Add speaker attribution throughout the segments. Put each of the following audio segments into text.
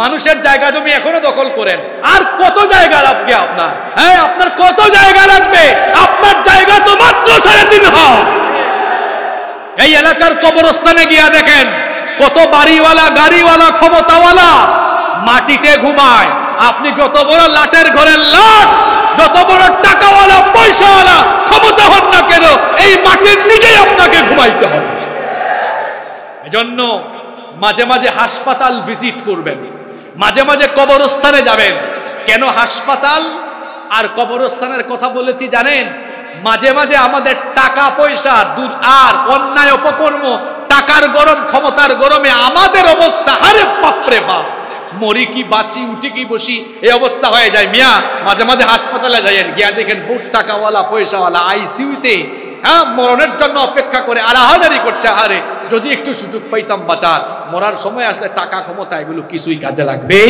Speaker 1: মানুষের জায়গা জমি এখনো দখল করেন। আর কত জায়গা লাগবে আপনার? হ্যাঁ, আপনার কত জায়গা লাগবে? আপনার জায়গা তো মাত্র 3.5 হাত। এই এলাকার কবরস্থানে গিয়া দেখেন কত বাড়িওয়ালা, গাড়িওয়ালা, ক্ষমতাওয়ালা মাটিতে ঘুমায়। আপনি যত বড় লাটের ঘরের লাট, যত বড় টাকাওয়ালা, পয়সাওয়ালা, ক্ষমতা হন না কেন, এই মাটির নিচেই আপনাকে ঘুমাইতে হবে। এজন্য মাঝে মাঝে হাসপাতাল ভিজিট করবেন, মাঝে মাঝে কবরস্থানে যাবেন। কেন হাসপাতাল আর কবরস্থানের কথা বলেছি জানেন? মাঝে মাঝে আমাদের টাকা পয়সা দূর আর অন্যায় অপকর্ম, টাকার গরম, ক্ষমতার গরমে আমাদের অবস্থা, আরে বাপরে বাপ, মরি কি বাঁচি, উঠি কি বসি, এই অবস্থা হয়ে যায়। মিয়া মাঝে মাঝে হাসপাতালে যাইয়েন, গিয়া দেখেন বহুত টাকাওয়ালা, পয়সাওয়ালা আইসিইউতে মরণের জন্য অপেক্ষা করে আড়াহাজারি করছে। আরে যদি একটু সুযোগ পাইতাম বাঁচার, মরার সময় আসলে টাকা, ক্ষমতা এগুলো কিছুই কাজে লাগবে।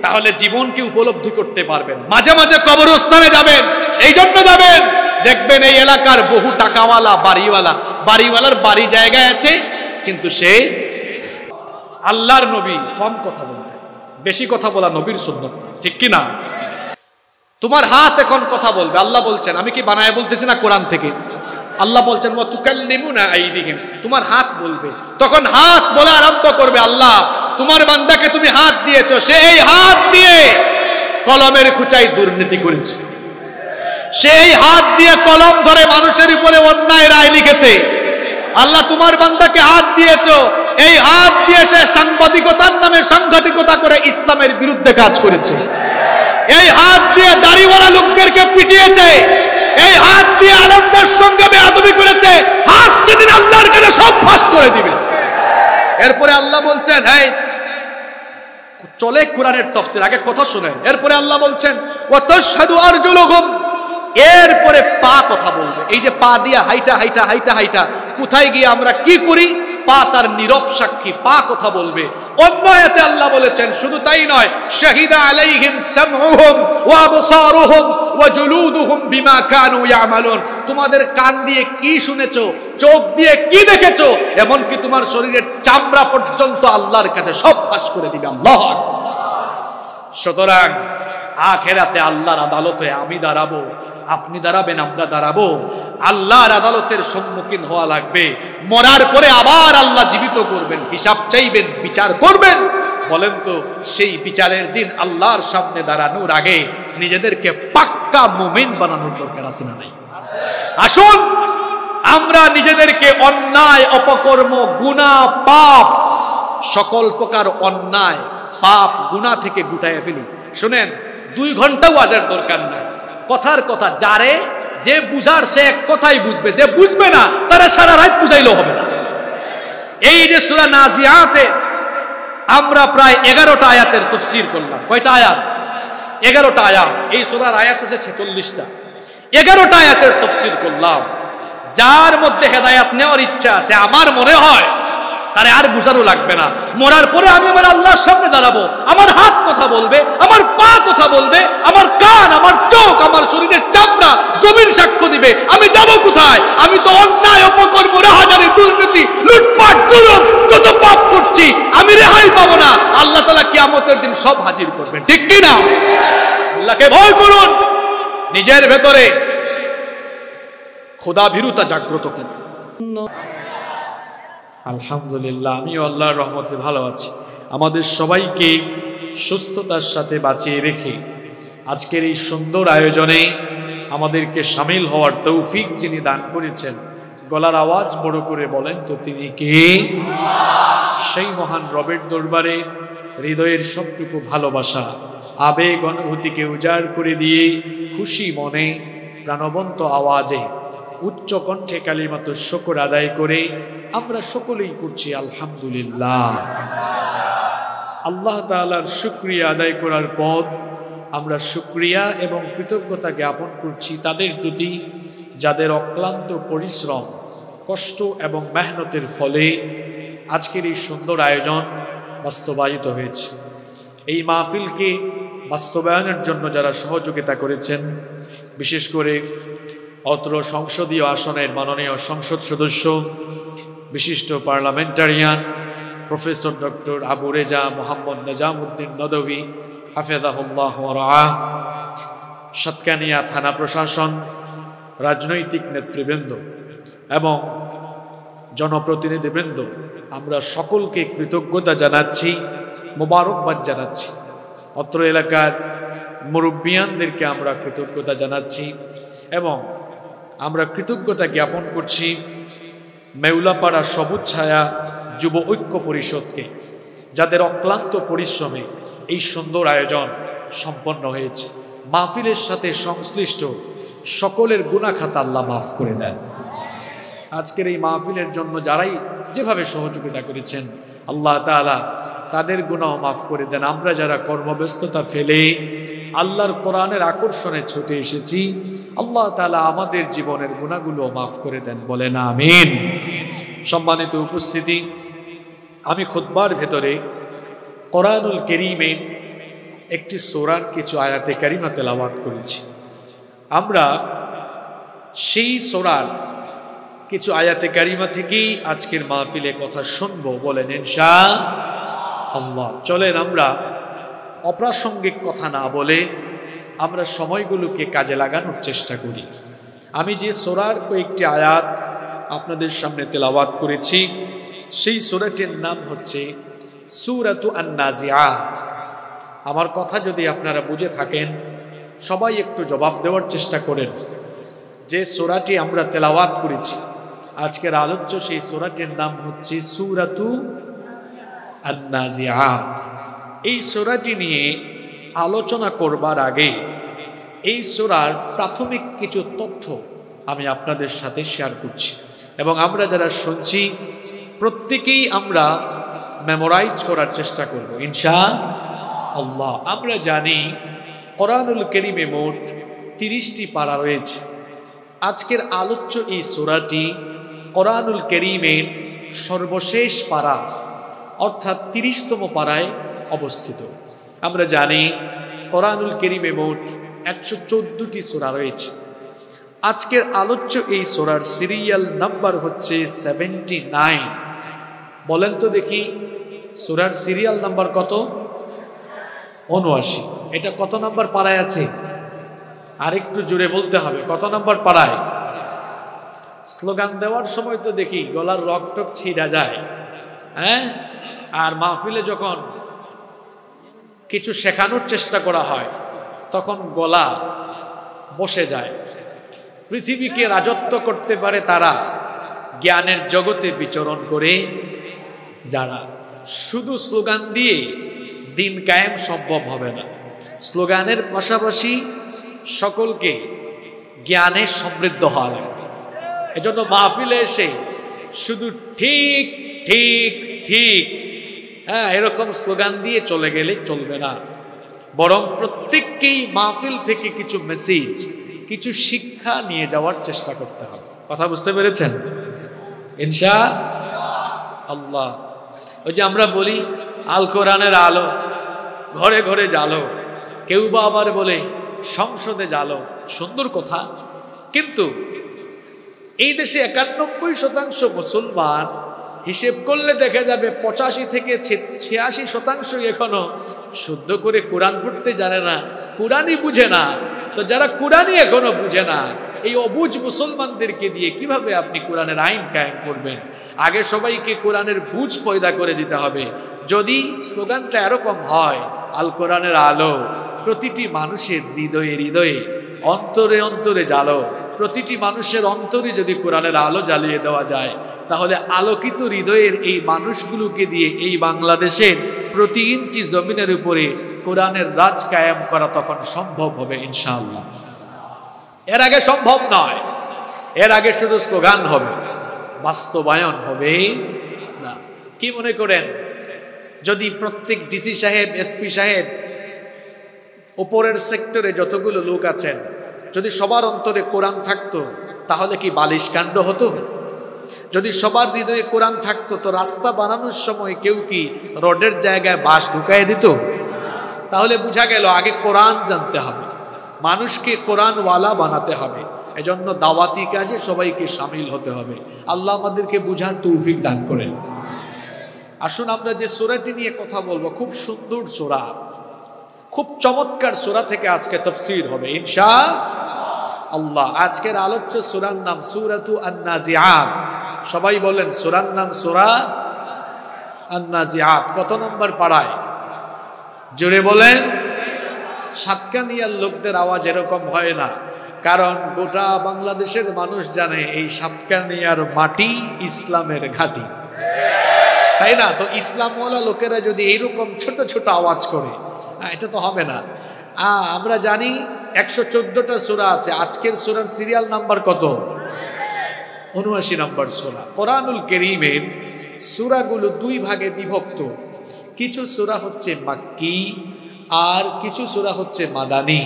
Speaker 1: তাহলে জীবনকে উপলব্ধি করতে পারবেন। মাঝে মাঝে কবরস্থানে যাবেন, এই জন্য যাবেন, দেখবেন এই এলাকার বহু টাকাওয়ালা, বাড়িওয়ালা, বাড়িওয়ালার বাড়ি জায়গায় আছে, কিন্তু সে আল্লাহর নবী কম কথা বলতেন, বেশি কথা বলা নবীর সুন্নাত, ঠিক কি না? তোমার হাত এখন কথা বলবে। আল্লাহ বলছেন, আমি কি বানায় বলতেছি না, কোরআন থেকে আল্লাহ বলছেন ওয়া তুকাল্লিমুনা আইদিহিম, তোমার হাত বলবে। তখন হাত বলা আরম্ভ করবে, আল্লাহ তোমার বান্দাকে তুমি হাত দিয়েছো, সে এই হাত দিয়ে কলমের খুঁচাই দুর্নীতি করেছে, সে এই হাত দিয়ে কলম ধরে মানুষের উপরে অন্যায় রায় লিখেছে। আল্লাহ তোমার বান্দাকে হাত দিয়েছো, এই হাত দিয়ে সে সাংবাদিকতার নামে সাংঘাতিকতা করে ইসলামের বিরুদ্ধে কাজ করেছে, এই হাত দিয়ে দাড়িওয়ালা লোকদেরকে পিটিয়েছে, এই হাত দিয়ে আলেমদের সঙ্গে বেয়াদবি করেছে। হাত যেদিন আল্লাহর কাছে সব ফাঁস করে দিবে। এরপরে আল্লাহ বলছেন, এই চলে কোরআনের তাফসীর, আগে কথা শুনেন। এরপরে আল্লাহ বলছেন ওয়া তাশহাদু আরজুলুহুম, এরপরে পা কথা বলবে। এই যে পা দিয়া হাইটা হাইটা হাইটা হাইটা কোথায় গিয়ে আমরা কি করি, পা তার নীরব সাক্ষী, পা কথা বলবে। অন্য আয়াতে আল্লাহ বলেছেন শুধু তাই নয়, শাহিদা আলাইহিম সামউহুম ওয়া আবসারুহুম ওয়া জুলুদুহুম বিমা কানু ইয়ামালুন, তোমাদের কান দিয়ে কি শুনেছো, চোখ দিয়ে কি দেখেছো, এমনকি তোমার শরীরের চামড়া পর্যন্ত আল্লাহর কাছে সব ফাঁস করে দিবে। আল্লাহু আকবার। সুতরাং আখিরাতে আল্লাহর আদালতে আমি দাঁড়াবো, আপনি দাঁড়াবেন, আমরা দাঁড়াবো, আল্লাহর আদালতের সম্মুখীন হওয়া লাগবে। মরার পরে আবার আল্লাহ জীবিত করবেন, হিসাব চাইবেন, বিচার করবেন। বলেন তো সেই বিচারের দিন আল্লাহর সামনে দাঁড়ানোর আগে নিজেদেরকে পাক্কা মুমিন বানানোর দরকার আছে না নাই? আসুন আমরা নিজেদেরকে অন্যায়, অপকর্ম, গুনাহ, পাপ, সকল প্রকার অন্যায়, পাপ, গুনাহ থেকে গুটাইয়া ফেলি। শুনেন, 2 ঘন্টা ওয়াজের দরকার নাই, কথার কথা, যারে যে বুঝার সে এক কথাই বুঝবে, যে বুঝবে না তারা সারা রাত বুঝাইলেও হবে না। এই যে সূরা নাজিয়াতে আমরা প্রায় 11টা আয়াতের তাফসীর করলাম। কয়টা আয়াত? 11টা আয়াত। এই সূরার আয়াত আছে 46টা। 11টা আয়াতের তাফসীর করলাম। যার মধ্যে হেদায়েত নেওয়ার ইচ্ছা আছে, আমার মনে হয় তারে আর বুঝানো লাগবে না। মরার পরে আমি আমার আল্লাহর সামনে দাঁড়াবো, আমার হাত কথা বলবে, আমার পা কথা বলবে, আমার কান, আমার চোখ, আমার শরীরের চামড়া জমিন সাক্ষ্য দিবে। আমি যাব কোথায়? আমি তো অন্যায়, অপকর্ম, রাহাজানি, দুর্নীতি, লুটপাট, জুলুম, যত পাপ করছি, আমি রেহাই পাবো না। আল্লাহ তাআলা কিয়ামতের দিন সব হাজির করবেন, ঠিক কি না? আল্লাহকে ভয় করুন, নিজের ভেতরে খোদা ভীরুতা জাগ্রত করুন। আলহামদুলিল্লাহ, আমিও আল্লাহর রহমতে ভালো আছি। আমাদের সবাইকে সুস্থতার সাথে বাঁচিয়ে রেখে আজকের এই সুন্দর আয়োজনে আমাদেরকে শামিল হওয়ার তৌফিক যিনি দান করেছেন, গলার আওয়াজ বড় করে বলেন তো তিনি কে? সেই মহান রবের দরবারে হৃদয়ের সবটুকু ভালোবাসা, আবেগ, অনুভূতিকে উজাড় করে দিয়ে খুশি মনে প্রাণবন্ত আওয়াজে উচ্চ কণ্ঠে কালিমাতুশ শুকর আদায় করে আমরা সকলেই করছি আলহামদুলিল্লাহ। আল্লাহ তাআলার শুকরিয়া আদায় করার পর আমরা শুকরিয়া এবং কৃতজ্ঞতা জ্ঞাপন করছি তাদের প্রতি যাদের অক্লান্ত পরিশ্রম, কষ্ট এবং মেহনতের ফলে আজকের এই সুন্দর আয়োজন বাস্তবায়িত হয়েছে। এই মাহফিলকে বাস্তবায়নের জন্য যারা সহযোগিতা করেছেন, বিশেষ করে অত্র সংসদীয় আসনের মাননীয় সংসদ সদস্য, বিশিষ্ট parliamentarian professor doctor Abu Reza Mohammad Nizamuddin Nadvi হাফেজাহুল্লাহ ওয়া রাআহ, সাতকানিয়া থানা প্রশাসন, রাজনৈতিক নেতৃবৃন্দ এবং জনপ্রতিনিধিবৃন্দ, আমরা সকলকে কৃতজ্ঞতা জানাচ্ছি, মোবারকবাদ জানাচ্ছি। অত্র এলাকার মুরব্বিয়ানদেরকে আমরা কৃতজ্ঞতা জানাচ্ছি এবং আমরা কৃতজ্ঞতা জ্ঞাপন করছি মেউলাপাড়া সবুজ ছায়া যুব ঐক্য পরিষদকে, যাদের অক্লান্ত পরিশ্রমে এই সুন্দর আয়োজন সম্পন্ন হয়েছে। মাহফিলের সাথে সংশ্লিষ্ট সকলের গুনাহ খাতা আল্লাহ মাফ করে দেন। আজকের এই মাহফিলের জন্য যারাই যেভাবে সহযোগিতা করেছেন আল্লাহ তাআলা তাদের গুনাহ মাফ করে দেন। আমরা যারা কর্মব্যস্ততা ফেলে আল্লাহর কোরআনের আকর্ষণে ছুটে এসেছি, আল্লাহ তাআলা আমাদের জীবনের গুনাহগুলো মাফ করে দেন, বলেন আমিন। সম্মানিত উপস্থিতি, আমি খুতবার ভেতরে কোরআনুল কারীমের একটি সূরার কিছু আয়াতে কারিমা তেলাওয়াত করেছি। আমরা সেই সূরার কিছু আয়াতে কারিমা থেকেই আজকের মাহফিলে কথা শুনবো, বলেন ইনশাআল্লাহ। চলেন আমরা অপ্রাসঙ্গিক কথা না বলে আমরা সময়গুলোকে কাজে লাগানোর চেষ্টা করি। আমি যে সূরার কয়েকটি আয়াত আপনাদের সামনে তেলাওয়াত করেছি, সেই সূরাটির নাম হচ্ছে সূরাতু আন-নাজিআত। আমার কথা যদি আপনারা বুঝে থাকেন, সবাই একটু জবাব দেওয়ার চেষ্টা করেন। যে সূরাটি আমরা তেলাওয়াত করেছি, আজকের আলোচ্য সেই সূরাটির নাম হচ্ছে সূরাতু আন-নাজিআত। এই সূরাটি নিয়ে আলোচনা করবার আগে এই সূরার প্রাথমিক কিছু তথ্য আমি আপনাদের সাথে শেয়ার করছি এবং আমরা যারা শুনছি প্রত্যেকেই আমরা মেমোরাইজ করার চেষ্টা করব ইনশাআল্লাহ। আমরা জানি কোরআনুল কারীমে মোট 30টি পারা রয়েছে। আজকের আলোচ্য এই সূরাটি কোরআনুল কারীমের সর্বশেষ পারা অর্থাৎ 30তম পারায় অবস্থিত। আমরা জানি কোরআনুল কারীমে মোট 114টি সূরা রয়েছে। আজকের আলোচ্য এই সূরার সিরিয়াল নাম্বার হচ্ছে 79। বলেন তো দেখি সূরার সিরিয়াল নাম্বার কত? 79। এটা কত নাম্বার পারায় আছে? আরেকটু জোরে বলতে হবে, কত নাম্বার পারায়? স্লোগান দেওয়ার সময় তো দেখি গলার রকটক ছিঁড়া যায়, হ্যাঁ? আর মাহফিলে যখন কিছু শেখানোর চেষ্টা করা হয় তখন গলা বসে যায়। পৃথিবীকে রাজত্ব করতে পারে তারা, জ্ঞানের জগতে বিচরণ করে যারা। শুধু স্লোগান দিয়ে দিন কায়েম সম্ভব হবে না। স্লোগানের পাশাপাশি সকলকে জ্ঞানে সমৃদ্ধ হওয়া লাগবে। এজন্য মাহফিলে এসে শুধু ঠিক ঠিক ঠিক এরকম স্লোগান দিয়ে চলে গেলে চলবে না, বরং প্রত্যেককেই মাহফিল থেকে কিছু মেসেজ, কিছু শিক্ষা নিয়ে যাওয়ার চেষ্টা করতে হবে। কথা বুঝতে পেরেছেন ইনশাআল্লাহ? ওই যে আমরা বলি আল কোরআনের আলো ঘরে ঘরে জ্বালো, কেউ বা আবার বলে সংসদে জ্বালো। সুন্দর কথা, কিন্তু এই দেশে 91% মুসলমান, হিসেব করলে দেখা যাবে 85 থেকে 86% এখনো শুদ্ধ করে কোরআন পড়তে জানে না, কোরআনই বুঝে না। তো যারা কোরআনই এখনো বুঝে না, এই অবুঝ মুসলমানদেরকে দিয়ে কিভাবে আপনি কোরআনের আইন কায়েম করবেন? আগে সবাইকে কোরআনের বুঝ পয়দা করে দিতে হবে। যদি স্লোগানটা এরকম হয়, আল কোরআনের আলো প্রতিটি মানুষের হৃদয়ে হৃদয়ে, অন্তরে অন্তরে জ্বালো, প্রতিটি মানুষের অন্তরে যদি কোরআনের আলো জ্বালিয়ে দেওয়া যায়, তাহলে আলোকিত হৃদয়ের এই মানুষগুলোকে দিয়ে এই বাংলাদেশের প্রতি ইঞ্চি জমিনের উপরে কোরআনের রাজ কায়েম করা তখন সম্ভব হবে ইনশাআল্লাহ। এর আগে সম্ভব নয়। এর আগে শুধু স্লোগান হবে, বাস্তবায়ন হবে না। কি মনে করেন, যদি প্রত্যেক ডিসি সাহেব, এসপি সাহেব, উপরের সেক্টরে যতগুলো লোক আছেন, যদি সবার অন্তরে কোরআন থাকতো, তাহলে কি বালিশ কাণ্ড হতো? যদি সবার হৃদয়ে কোরআন থাকতো, তো রাস্তা বানানোর সময় কেউ কি রোডের জায়গায় বাঁশ ঢুকায় দিত? তাহলে বোঝা গেল আগে কোরআন জানতে হবে, মানুষকে কোরআনওয়ালা বানাতে হবে। এজন্য দাওয়াতি কাজে সবাইকে সামিল হতে হবে। আল্লাহ আমাদেরকে বুঝার তৌফিক দান করেন। আসুন আমরা যে সূরাটি নিয়ে কথা বলবো খুব সুন্দর সূরা, খুব চমৎকার সূরা থেকে আজকে তাফসীর হবে ইনশাআল্লাহ। আজকের আলোচ্য সূরার নাম সূরাতু আন-নাজিআত। সবাই বলেন সূরার নাম সূরা আন-নাজিআত। কত নম্বর পাড়ায়? জোরে বলেন। সাতকানিয়ার লোকদের আওয়াজ এরকম হয় না, কারণ গোটা বাংলাদেশের মানুষ জানে এই সাতকানিয়ার মাটি ইসলামের ঘাঁটি, তাই না? তো ইসলামওয়ালা লোকেরা যদি এইরকম ছোট ছোট আওয়াজ করে, এটা তো হবে না। আমরা জানি 114টা সূরা আছে। আজকের সূরার সিরিয়াল নাম্বার কত? 79 নম্বর সূরা। কোরআনুল কারীমের সূরাগুলো দুই ভাগে বিভক্ত। কিছু সূরা হচ্ছে মাক্কি আর কিছু সূরা হচ্ছে মাদানী।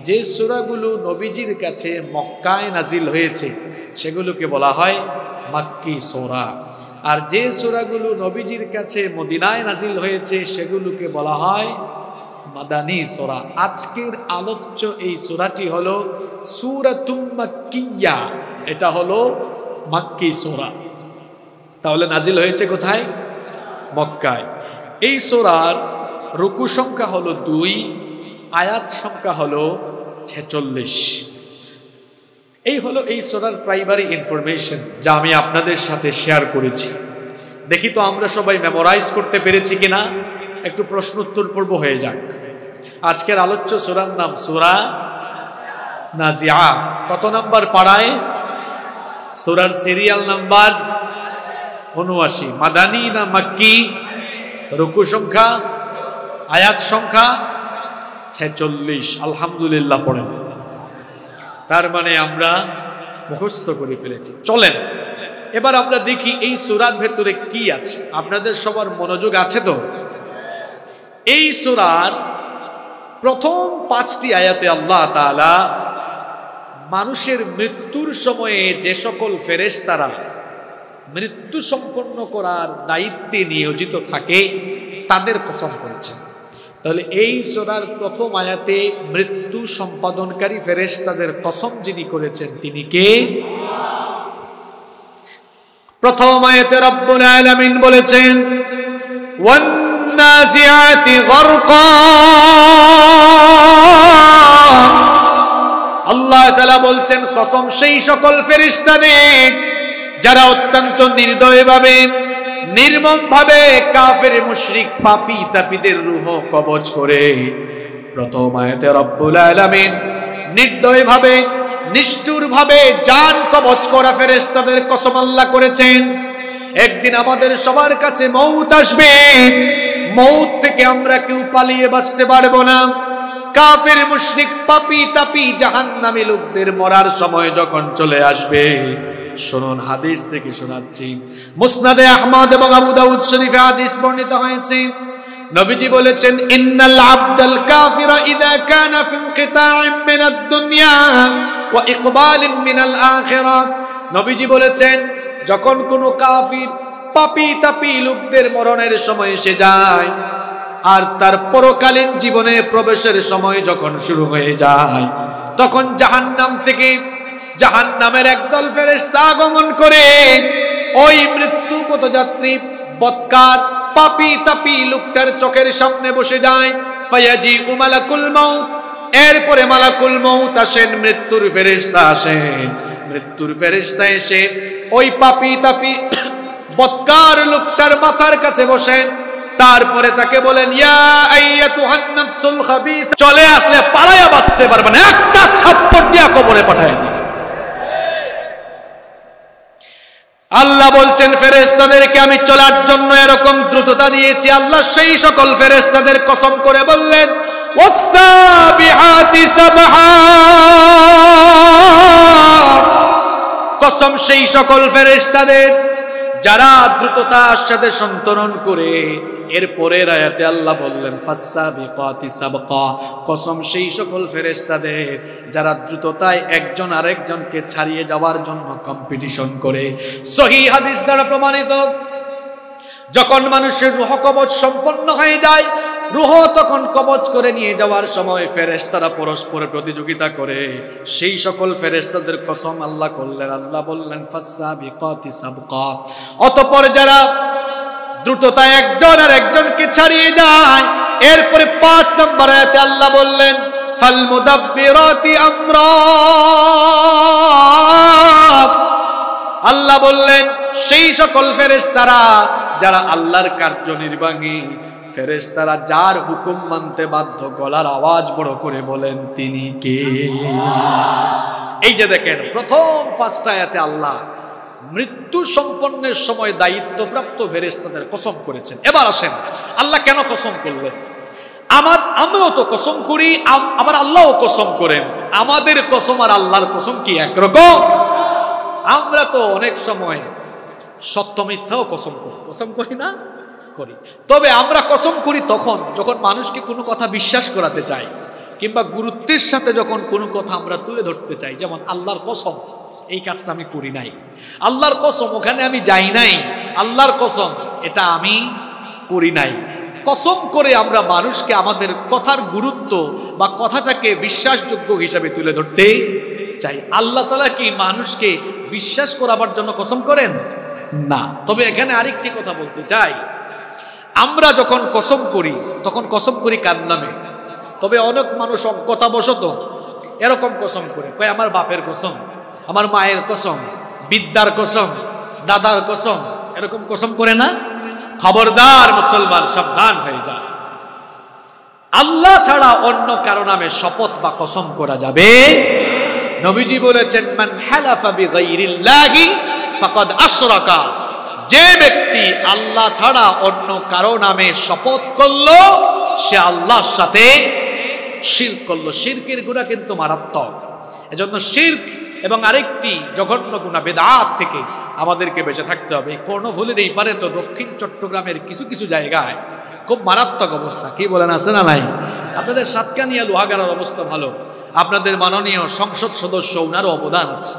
Speaker 1: যে সূরাগুলো নবীজির কাছে মক্কায় নাজিল হয়েছে সেগুলোকে বলা হয় মাক্কি সূরা, আর যে সূরাগুলো নবীজির কাছে মদিনায় নাজিল হয়েছে সেগুলোকে বলা হয় মাদানী সূরা। আজকের আলোচ্য এই সূরাটি হলো সূরাতুম মাক্কিয়া, এটা হলো মাক্কি সূরা। তাহলে নাজিল হয়েছে কোথায়? মক্কায়। এই সূরার রুকু সংখ্যা হলো 2, আয়াত সংখ্যা হলো 46। এই হলো এই সূরার প্রাইমারি ইনফরমেশন, যা আমি আপনাদের সাথে শেয়ার করেছি। দেখি তো আমরা সবাই মেমোরাইজ করতে পেরেছি কিনা। একটু প্রশ্ন উত্তর পর্ব হয়ে যাক। আজকের আলোচ্য সূরার নাম সূরা নাজিআত। কত নাম্বার পাড়ায়? সূরার সিরিয়াল নাম্বার 79। মাদানী না মাক্কি? রুকু সংখ্যা, আয়াত সংখ্যা 46। আলহামদুলিল্লাহ পড়েন। তার মানে আমরা মুখস্থ করে ফেলেছি। চলেন এবার আমরা দেখি এই সূরার ভেতরে কি আছে। আপনাদের সবার মনোযোগ আছে তো? এই সূরার প্রথম 5টি আয়াতে আল্লাহ তাআলা মানুষের মৃত্যুর সময়ে যে সকল ফেরেশতারা মৃত্যু সম্পন্ন করার দায়িত্বে নিয়োজিত থাকে তাদের কসম করেছেন। তাহলে এই সূরার প্রথম আয়াতে মৃত্যু সম্পাদনকারী ফেরেশতাদের কসম যিনি করেছেন তিনি কে? প্রথম আয়াতে রব্বুল আলামিন বলেছেন ওয়ান নাজিআতি গরকা। আল্লাহ তাআলা বলছেন কসম সেই সকল ফেরেশতাদের যারা অত্যন্ত নির্দয়ভাবে নির্মমভাবে কাফের মুশরিক পাপী তাপীদের রূহ কবজ করে। প্রথম আয়াতে রব্বুল আলামিন নির্দয়ভাবে নিষ্ঠুরভাবে জান কবজ করা ফেরেশতাদের কসম আল্লাহ করেছেন। একদিন আমাদের সবার কাছে মউত আসবে, মউত থেকে আমরা কেউ পালিয়ে বাঁচতে পারবো না। কাফের মুশরিক পাপী তাপী জাহান্নামী লোকদের মরার সময় যখন চলে আসবে, শুনুন হাদিস থেকে শোনাচ্ছি। মুসনাদে আহমদ এবং আবু দাউদ শরীফে হাদিস বর্ণিত হয়েছে। নবীজি বলেছেন ইন্নাল আবদাল কাফিরা ইযা কানা ফি ইনকিতা'in মিনাদ দুনিয়া ওয়া ইকবালিন মিনাল আখিরাহ। নবীজি বলেছেন যখন কোনো কাফির পাপী তাপী লোকদের মরণের সময় এসে যায় আর তার পরকালীন জীবনে প্রবেশের সময় যখন শুরু হয়ে যায়, তখন জাহান্নাম থেকে জাহান্নামের একদল ফেরেশতা আগমন করে ওই মৃত্যু পথযাত্রী বৎকার পাপী তাপী লোকটার চোখের সামনে বসে যায়। ফায়াজি মালাকুল মাউত, এরপরে মালাকুল মাউত আসেন, মৃত্যুর ফেরেশতা আসেন। মৃত্যুর ফেরেশতা এসে ওই পাপী তাপী বৎকার লোকটার মাথার কাছে বসেন। তারপরে তাকে বলেন ইয়া আইয়াতুহান নাফসুল খাবিথা, চলে আসলে পালায়া বাঁচতে পারবেন, একটা থাপ্পড় দিয়া কবরে পাঠায় দিন। আল্লাহ বলছেন ফেরেশতাদেরকে আমি চলার জন্য এরকম দ্রুততা দিয়েছি। আল্লাহ সেই সকল ফেরেশতাদের কসম করে বললেন ওয়াসসাবিহাতি সাবহা, কসম সেই সকল ফেরেশতাদের যারা দ্রুততার সাথে সন্তরণ করে। এরপরের আয়াতে আল্লাহ বললেন ফাসসাবিকাতি সাবকা, কসম সেই সকল ফেরেশতাদের যারা দ্রুততায় একজন আরেকজনকে ছাড়িয়ে যাওয়ার জন্য কম্পিটিশন করে। সহিহ হাদিস দ্বারা প্রমাণিত, যখন মানুষের রূহ কবজ সম্পন্ন হয়ে যায়, রূহ তখন কবজ করে নিয়ে যাওয়ার সময় ফেরেশতারা পরস্পর প্রতিযোগিতা করে। সেই সকল ফেরেশতাদের কসম আল্লাহ করলেন। আল্লাহ বললেন ফাসসাবিকাতি সাবকা, অতঃপর যারা দ্রুততায় একজন আর একজনকে ছাড়িয়ে যায়। এরপরে ৫ নম্বর আয়াতে আল্লাহ বললেন ফাল মুদাব্বিরাতি আমরা, আল্লাহ বললেন সেই সকল ফেরেশতারা যারা আল্লাহর কার্যনির্বাহী ফেরেশতারা, যার হুকুম মানতে বাধ্য, গলার আওয়াজ বড় করে বলেন তিনি কে? এই যে দেখেন প্রথম ৫টা আয়াতে আল্লাহ মৃত্যু সম্পন্নের সময় দায়িত্বপ্রাপ্ত ফেরেশতাদের কসম করেছেন। এবার আসেন আল্লাহ কেন কসম করলেন? আমরাও তো কসম করি, আবার আল্লাহও কসম করেন। আমাদের কসম আর আল্লাহর কসম কি একরকম? আমরা তো অনেক সময় সত্য মিথ্যাও কসম করি না? করি। তবে আমরা কসম করি তখন যখন মানুষকে কোনো কথা বিশ্বাস করাতে চাই, কিংবা গুরুত্বের সাথে যখন কোনো কথা আমরা তুলে ধরতে চাই। যেমন আল্লাহর কসম, এই কাজটা আমি করি নাই। আল্লাহর কসম, ওখানে আমি যাই নাই। আল্লাহর কসম, এটা আমি করি নাই। কসম করে আমরা মানুষকে আমাদের কথার গুরুত্ব বা কথাটাকে বিশ্বাসযোগ্য হিসাবে তুলে ধরতে চাই। আল্লাহ তাআলা কি মানুষকে বিশ্বাস করাবার জন্য কসম করেন না? তবে এখানে আরেকটি কথা বলতে চাই, আমরা যখন কসম করি তখন কসম করি কার নামে? তবে অনেক মানুষ অজ্ঞতাবশত এরকম কসম করে, কয় আমার বাপের কসম, আমার মায়ের কসম, বিদ্যার কসম, দাদার কসম, এরকম কসম করে না? খবরদার মুসলমান, সাবধান হয়ে যায়। আল্লাহ ছাড়া অন্য কারো নামে শপথ বা কসম করা যাবে। নবীজি বলেছেন মান হালাফা বিগাইরিল্লাহি ফাকাদ আশরাকা, যে ব্যক্তি আল্লাহ ছাড়া অন্য কারো নামে শপথ করলো সে আল্লাহর সাথে শিরক করলো। শিরকের গুনাহ কিন্তু মারাত্মক। এজন্য শিরক এবং আরেকটি জঘন্য গুনাহ বিদআত থেকে আমাদেরকে বেঁচে থাকতে হবে। কর্ণফুলীর এই পারে তো দক্ষিণ চট্টগ্রামের কিছু কিছু জায়গায় খুব মারাত্মক অবস্থা। কি বলেন, আছে না নাই? আপনাদের সাতকানিয়া লোহাগাড়ার অবস্থা ভালো, আপনাদের মাননীয় সংসদ সদস্য ওনারও অবদান আছে।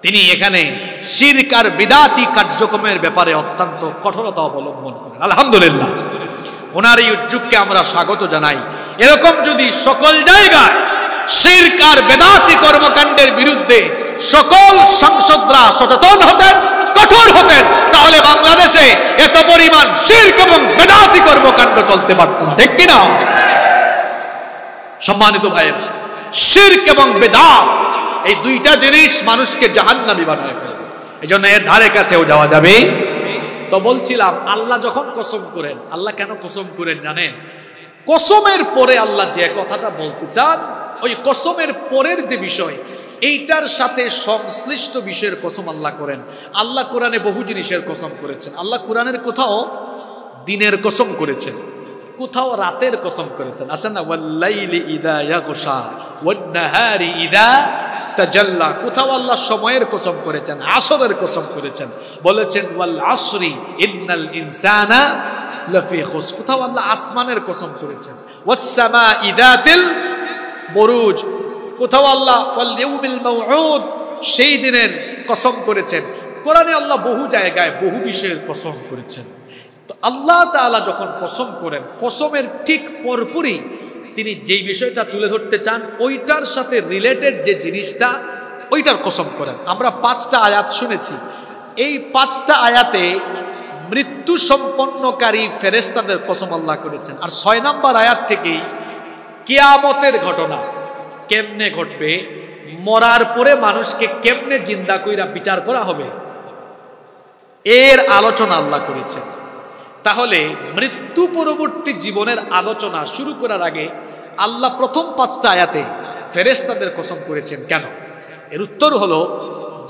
Speaker 1: তিনি এখানে শিরক আর বিদআতি কার্যক্রমের ব্যাপারে অত্যন্ত কঠোরতা অবলম্বন করেন। আলহামদুলিল্লাহ, ওনার এই উদ্যোগকে আমরা স্বাগত জানাই। এরকম যদি সকল জায়গায় শিরক আর বিদআতি কর্মকাণ্ডের বিরুদ্ধে সকল সংসদরা সচেতন হতেন, কঠোর হতেন, তাহলে বাংলাদেশে এত পরিমাণ শিরক এবং বিদআতি কর্মকাণ্ড চলতে পারত না। ঠিক কিনা? সম্মানিত ভাইয়েরা, শিরক এবং বিদআত এই দুইটা জিনিস মানুষকে জাহান্নামী বানায় ফেলবে। এজন্য এর ধারে কাছেও যাওয়া যাবে। তো বলছিলাম আল্লাহ যখন কসম করেন, আল্লাহ কেন কসম করেন জানেন? কসমের পরে আল্লাহ যে কথাটা বলতে চান, ওই কসমের পরের যে বিষয়, এইটার সাথে সংশ্লিষ্ট বিষয়ের কসম আল্লাহ করেন। আল্লাহ কোরআনে বহু জিনিসের কসম করেছেন। আল্লাহ কোরআনের কোথাও দিনের কসম করেছেন, কোথাও রাতের কসম করেছেন। আছে না, ওয়াল্লাইলি ইযা ইয়াগশা ওয়ান নাহারি ইযা তাজাল্লা। কোথাও আল্লাহ সময়ের কসম করেছেন, আসরের কসম করেছেন, বলেছেন ওয়াল আসরি ইন্নাল ইনসানা লাফি খুসর। কোথাও আল্লাহ আসমানের কসম করেছেন, ওয়াস সামাই যাতিল বুরুজ। কোথাও আল্লাহ ওয়াল ইয়াউমিল মাউউদ, সেই দিনের কসম করেছেন। কোরআনে আল্লাহ বহু জায়গায় বহু বিষয়ের কসম করেছেন। তো আল্লাহ তাআলা যখন কসম করেন, কসমের ঠিক পরপরই তিনি যেই বিষয়টা তুলে ধরতে চান ওইটার সাথে রিলেটেড যে জিনিসটা, ওইটার কসম করেন। আমরা 5টা আয়াত শুনেছি। এই 5টা আয়াতে মৃত্যু সম্পন্নকারী ফেরেশতাদের কসম আল্লাহ করেছেন। আর 6 নম্বর আয়াত থেকেই কিয়ামতের ঘটনা কেমনে ঘটবে, মরার পরে মানুষকে কেমনে জিন্দা কইরা বিচার করা হবে, এর আলোচনা আল্লাহ করেছেন। তাহলে মৃত্যু পরবর্তী জীবনের আলোচনা শুরু করার আগে আল্লাহ প্রথম 5টা আয়াতে ফেরেশতাদের কসম করেছেন কেন? এর উত্তর হলো,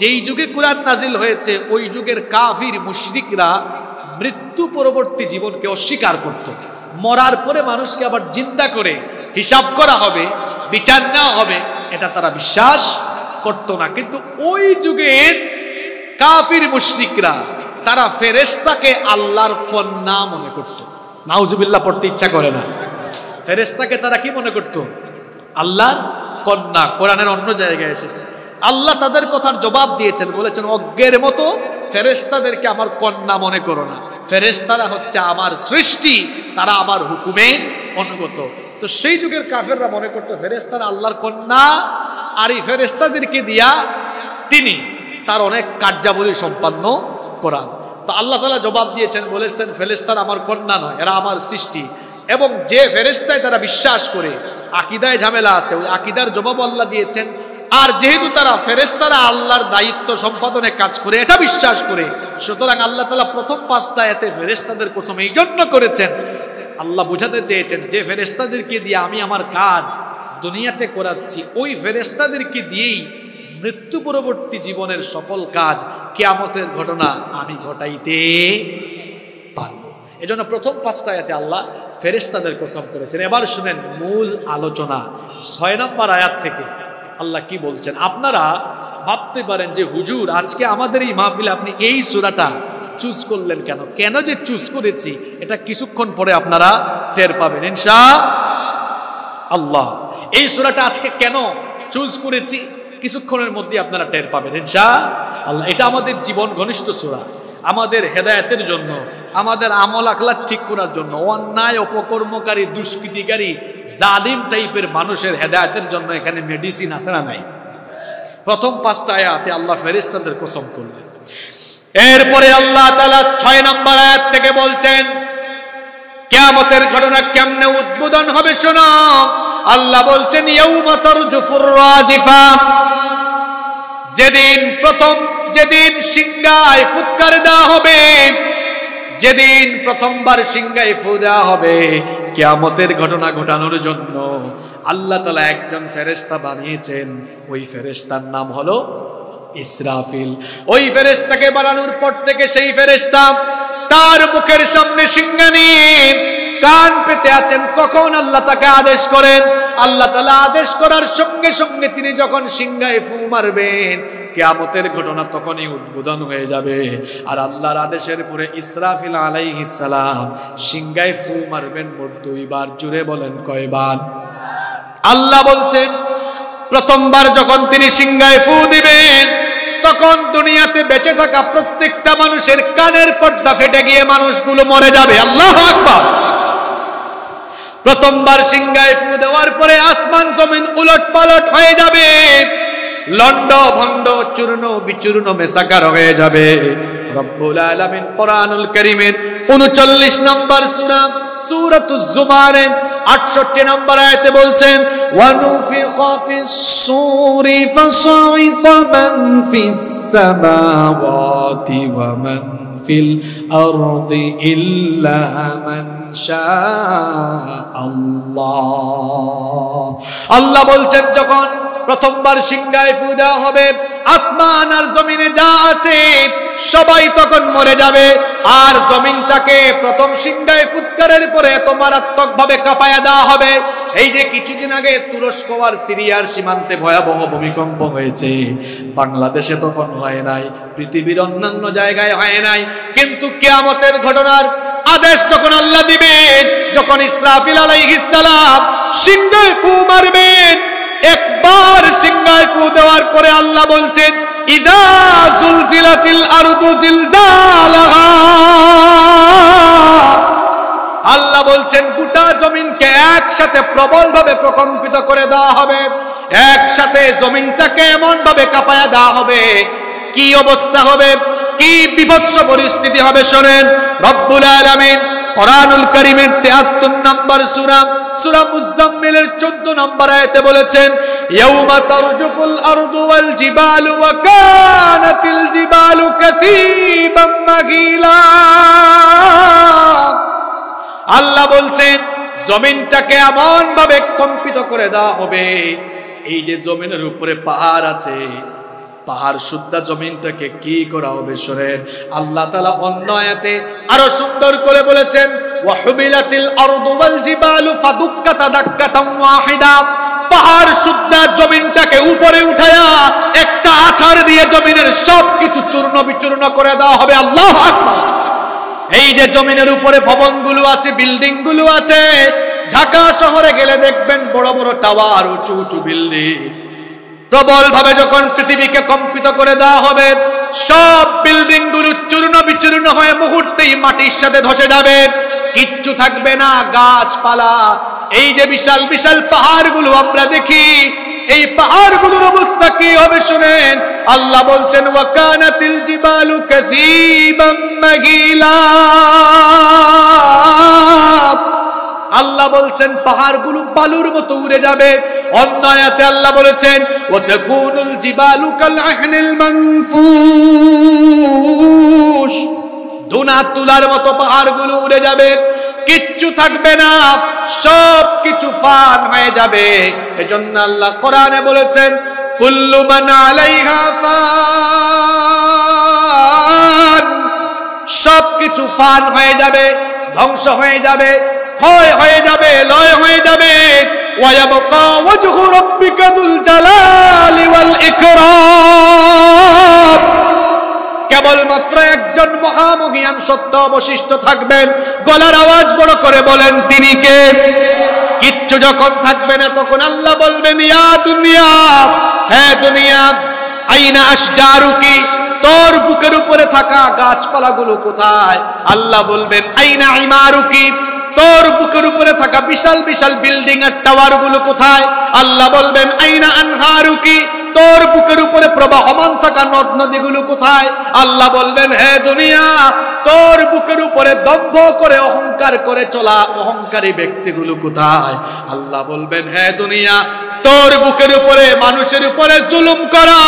Speaker 1: যেই যুগে কোরআন নাজিল হয়েছে ওই যুগের কাফির মুশরিকরা মৃত্যু পরবর্তী জীবনকে অস্বীকার করত। মরার পরে মানুষকে আবার জিন্দা করে হিসাব করা হবে, বিচার নেওয়া হবে, এটা তারা বিশ্বাস করত না। কিন্তু ওই যুগের কাফির মুশরিকরা তারা ফেরেশতাকে আল্লাহর কন্যা মনে করত। নাউজুবিল্লাহ পড়তে ইচ্ছা করে না। ফেরেশতাকে তারা কি মনে করত? আল্লাহর কন্যা। কোরআনের অন্য জায়গায় এসেছে, আল্লাহ তাদের কথার জবাব দিয়েছেন, বলেছেন অজ্ঞের মতো ফেরেশতাদেরকে আমার কন্যা মনে করো না। ফেরেশতারা হচ্ছে আমার সৃষ্টি, তারা আমার হুকুমে অনুগত। তো সেই যুগের কাফেররা মনে করতো ফেরেশতারা আল্লাহর কন্যা, আর এই ফেরেশতাদেরকে দিয়া তিনি তার অনেক কার্যাবলী সম্পন্ন করান।
Speaker 2: তো আল্লাহ তাআলা জবাব দিয়েছেন, বলেছেন ফেরেশতারা আমার কন্যা নয়, এরা আমার সৃষ্টি। এবং যে ফেরেশতায় তারা বিশ্বাস করে, আকীদায় ঝামেলা আছে, ওই আকীদার জবাব আল্লাহ দিয়েছেন। আর যেহেতু তারা ফেরেশতারা আল্লাহর দায়িত্ব সম্পাদনে কাজ করে এটা বিশ্বাস করে, সুতরাং আল্লাহ তাআলা প্রথম 5টা আয়াতে ফেরেশতাদের কসম এই জন্য করেছেন, আল্লাহ বোঝাতে চেয়েছেন যে ফেরেশতাদেরকে দিয়ে আমি আমার কাজ দুনিয়াতে করাচ্ছি, ওই ফেরেশতাদেরকে দিয়েই মৃত্যু পরবর্তী জীবনের সকল কাজ কিয়ামতের ঘটনা আমি ঘটাইতে পারবো। এজন্য প্রথম 5টা আয়াতে আল্লাহ ফেরেশতাদের কসম করেছেন। এবার শুনেন মূল আলোচনা 6 নম্বর আয়াত থেকে আল্লাহ কি বলছেন। আপনারা ভাবতে পারেন যে হুজুর আজকে আমাদের এই মাহফিলে আপনি এই সূরাটা চুজ করলেন কেন? কেন যে চুজ করেছি এটা কিছুক্ষণ পরে আপনারা টের পাবেন ইনশাআল্লাহ। এই সূরাটা আজকে কেন চুজ করেছি কিছুক্ষণের মধ্যে আপনারা টের পাবেন ইনশাআল্লাহ। এটা আমাদের জীবন ঘনিষ্ঠ সূরা, আমাদের হেদায়েতের জন্য, আমাদের আমল আখলাক ঠিক করার জন্য, অন্যায় অপকর্মকারী দুষ্কৃতিকারী জালিম টাইপের মানুষের হেদায়েতের জন্য এখানে মেডিসিন আছে না নাই? প্রথম 5টা আয়াতে আল্লাহ ফেরেশতাদের কসম করলেন। এরপরে আল্লাহ তাআলা 6 নম্বর আয়াত থেকে বলছেন কিয়ামতের ঘটনা কেমনে উদ্বোধন হবে শোনো। আল্লাহ বলছেন ইয়াউমা তারজুফুর রাজিফা, যেদিন সিংহায় ফুৎকার দেওয়া হবে, যেদিন প্রথমবার সিংহায় ফু দেওয়া হবে কিয়ামতের ঘটনা ঘটানোর জন্য আল্লাহ তাআলা একজন ফেরেশতা বানিয়েছেন। ওই ফেরেশতার নাম হলো ইসরাফিল। ওই ফেরেশতাকে বানানোর পর থেকে সেই ফেরেশতা তার মুখের সামনে সিংহা নিয়ে কান পেতে আছেন কখন আল্লাহ তাকে আদেশ করেন। আল্লাহ তাআলা আদেশ করার সঙ্গে সঙ্গে তিনি যখন সিংহায় ফু মারবেন কিয়ামতের ঘটনা তখনই উদ্বোধন হয়ে যাবে। আর আল্লাহর আদেশের পরে ইসরাফিল আলাইহিস সালাম সিংহায় ফু মারবেন মোট 2 বার। জুড়ে বলেন কয়বার? আল্লাহ বলছেন প্রথমবার যখন তিনি সিংহায় ফু দিবেন তখন দুনিয়াতে বেঁচে থাকা প্রত্যেকটা মানুষের কানের পর্দা ফেটে গিয়ে মানুষগুলো মরে যাবে। আল্লাহু আকবার। প্রথমবার সিংহায় ফু দেওয়ার পরে আসমান জমিন উলটপালট হয়ে যাবে, লন্ড ভন্ড চূর্ণ বিচূর্ণ মেসাকার হয়ে যাবে। রব্বুল আলামিন কোরআনুল কারীমের 39 নম্বর সূরা সূরাতুজ জুমারের 68 নম্বর আয়াতে বলছেন ওয়া নুফিখা ফিস সূরি ফাসাইকা মান ফিস সামাওয়াতি ওয়া মান ফিল আরদি ইল্লা মান শাআল্লাহ। আল্লাহ বলছেন যখন প্রথমবার সিংহায় ফু দেওয়া হবে আসমান আর জমিনে যা আছে সবাই তখন মরে যাবে। আর জমিনটাকে প্রথম সিংহায় ফুৎকারের পরে এত মারাত্মক ভাবে কাঁপায়া দেওয়া হবে। এই যে কিছুদিন আগে তুরস্ক আর সিরিয়ার সীমান্তে ভয়াবহ ভূমিকম্প হয়েছে, বাংলাদেশে তখন হয় নাই, পৃথিবীর অন্যান্য জায়গায় হয় নাই, কিন্তু কিয়ামতের ঘটনার আদেশ তখন আল্লাহ দিবেন যখন ইসরাফিল আলাইহিস সালাম সিংহায় ফু মারবেন। একবার সিংহায় ফু দেওয়ার পরে আল্লাহ বলছেন ইদা জুলজিলাতিল আরদু জিলজালাহা। আল্লাহ বলছেন গোটা জমিনকে একসাথে প্রবলভাবে প্রকম্পিত করে দেওয়া হবে, একসাথে জমিনটাকে এমন ভাবে কাঁপায়া দেওয়া হবে, কি অবস্থা হবে, কি বিভৎস পরিস্থিতি হবে শোনেন। রব্বুল আলামিন কোরআনুল কারীমের 73 নম্বর সূরা সূরা মুজাম্মিলের 14 নম্বর আয়াতে বলেছেন ইয়াউমা তারজুফুল আরদু ওয়াল জিবালু ওয়া কানাতিল জিবালু কাসীবাম মাগিলা। আল্লাহ বলছেন জমিনটাকে এমন ভাবে কম্পিত করে দেওয়া হবে, এই যে জমিনের উপরে পাহাড় আছে, পাহাড় সুদ্ধা জমিনটাকে কি করা হবে শোনেন। আল্লাহ তাআলা অন্য আয়াতে আরো সুন্দর করে বলেছেন ওয়া হুবিলাতিল আরদু ওয়াল জিবালু ফাদুক্কাতা দাক্কাতাম ওয়াহিদা। পাহাড় সুদ্ধা জমিনটাকে উপরে উঠায়া একটা আছাড় দিয়ে জমিনের সবকিছু চূর্ণ বিচূর্ণ করে দেওয়া হবে। আল্লাহু আকবার। এই যে জমিনের উপরে ভবনগুলো আছে, বিল্ডিং গুলো আছে, ঢাকা শহরে গেলে দেখবেন বড় বড় টাওয়ার, উঁচু উঁচু বিল্ডিং, প্রবল ভাবে যখন পৃথিবীকে কম্পিত করে দেওয়া হবে সব বিল্ডিং গুলো চূর্ণ বিচূর্ণ হয়ে মুহূর্তেই মাটির সাথে ধসে যাবে, কিচ্ছু থাকবে না, গাছপালা। এই যে বিশাল বিশাল পাহাড়গুলো আমরা দেখি, এই পাহাড়গুলোর অবস্থা কি হবে শুনেন। আল্লাহ বলছেন ওয়াকানাতিল জিবালু কাসীবাম মাগিলা। আল্লাহ বলছেন পাহাড়গুলো বালুর মতো উড়ে যাবে। অন্য আয়াতে আল্লাহ বলেছেন ওয়াতাকুনুল জিবালু কাল আহনিল মানফুশ। দুনা তুলার মতো পাহাড়গুলো উড়ে যাবে, কিচ্ছু থাকবে না, সব কিছু ফান হয়ে যাবে। এজন্য আল্লাহ কোরআনে বলেছেন কুল্লু মান আলাইহা ফান। সব কিছু ফান হয়ে যাবে, ধ্বংস হয়ে যাবে, ক্ষয় হয়ে যাবে, লয় হয়ে যাবে। ওয়ায়াবকা ওয়াজহু রাব্বিকা যুল জালালি ওয়াল ইকরাম। কেবলমাত্র একজন মহামহিয়ান সত্য অবশিষ্ট থাকবেন। গলার আওয়াজ বড় করে বলেন তিনি কে? কিচ্ছু যখন থাকবে না তখন আল্লাহ বলবেন ইয়া দুনিয়া, হে দুনিয়া, আইনা আশজারুকি, তোর বুকের উপরে থাকা গাছপালাগুলো কোথায়? আল্লাহ বলবেন আইনা ইমারুকি, তোর বুকের উপরে থাকা বিশাল বিশাল বিল্ডিং আর টাওয়ার গুলো কোথায়? আল্লাহ বলবেন আইনা আনহারুকি, তোর বুকের উপরে প্রবাহমান থাকা নদ নদীগুলো কোথায়? আল্লাহ বলবেন হে দুনিয়া, তোর বুকের উপরে দম্ভ করে অহংকার করে চলা অহংকারী ব্যক্তিগুলো কোথায়? আল্লাহ বলবেন হে দুনিয়া, তোর বুকের উপরে মানুষের উপরে জুলুম করা,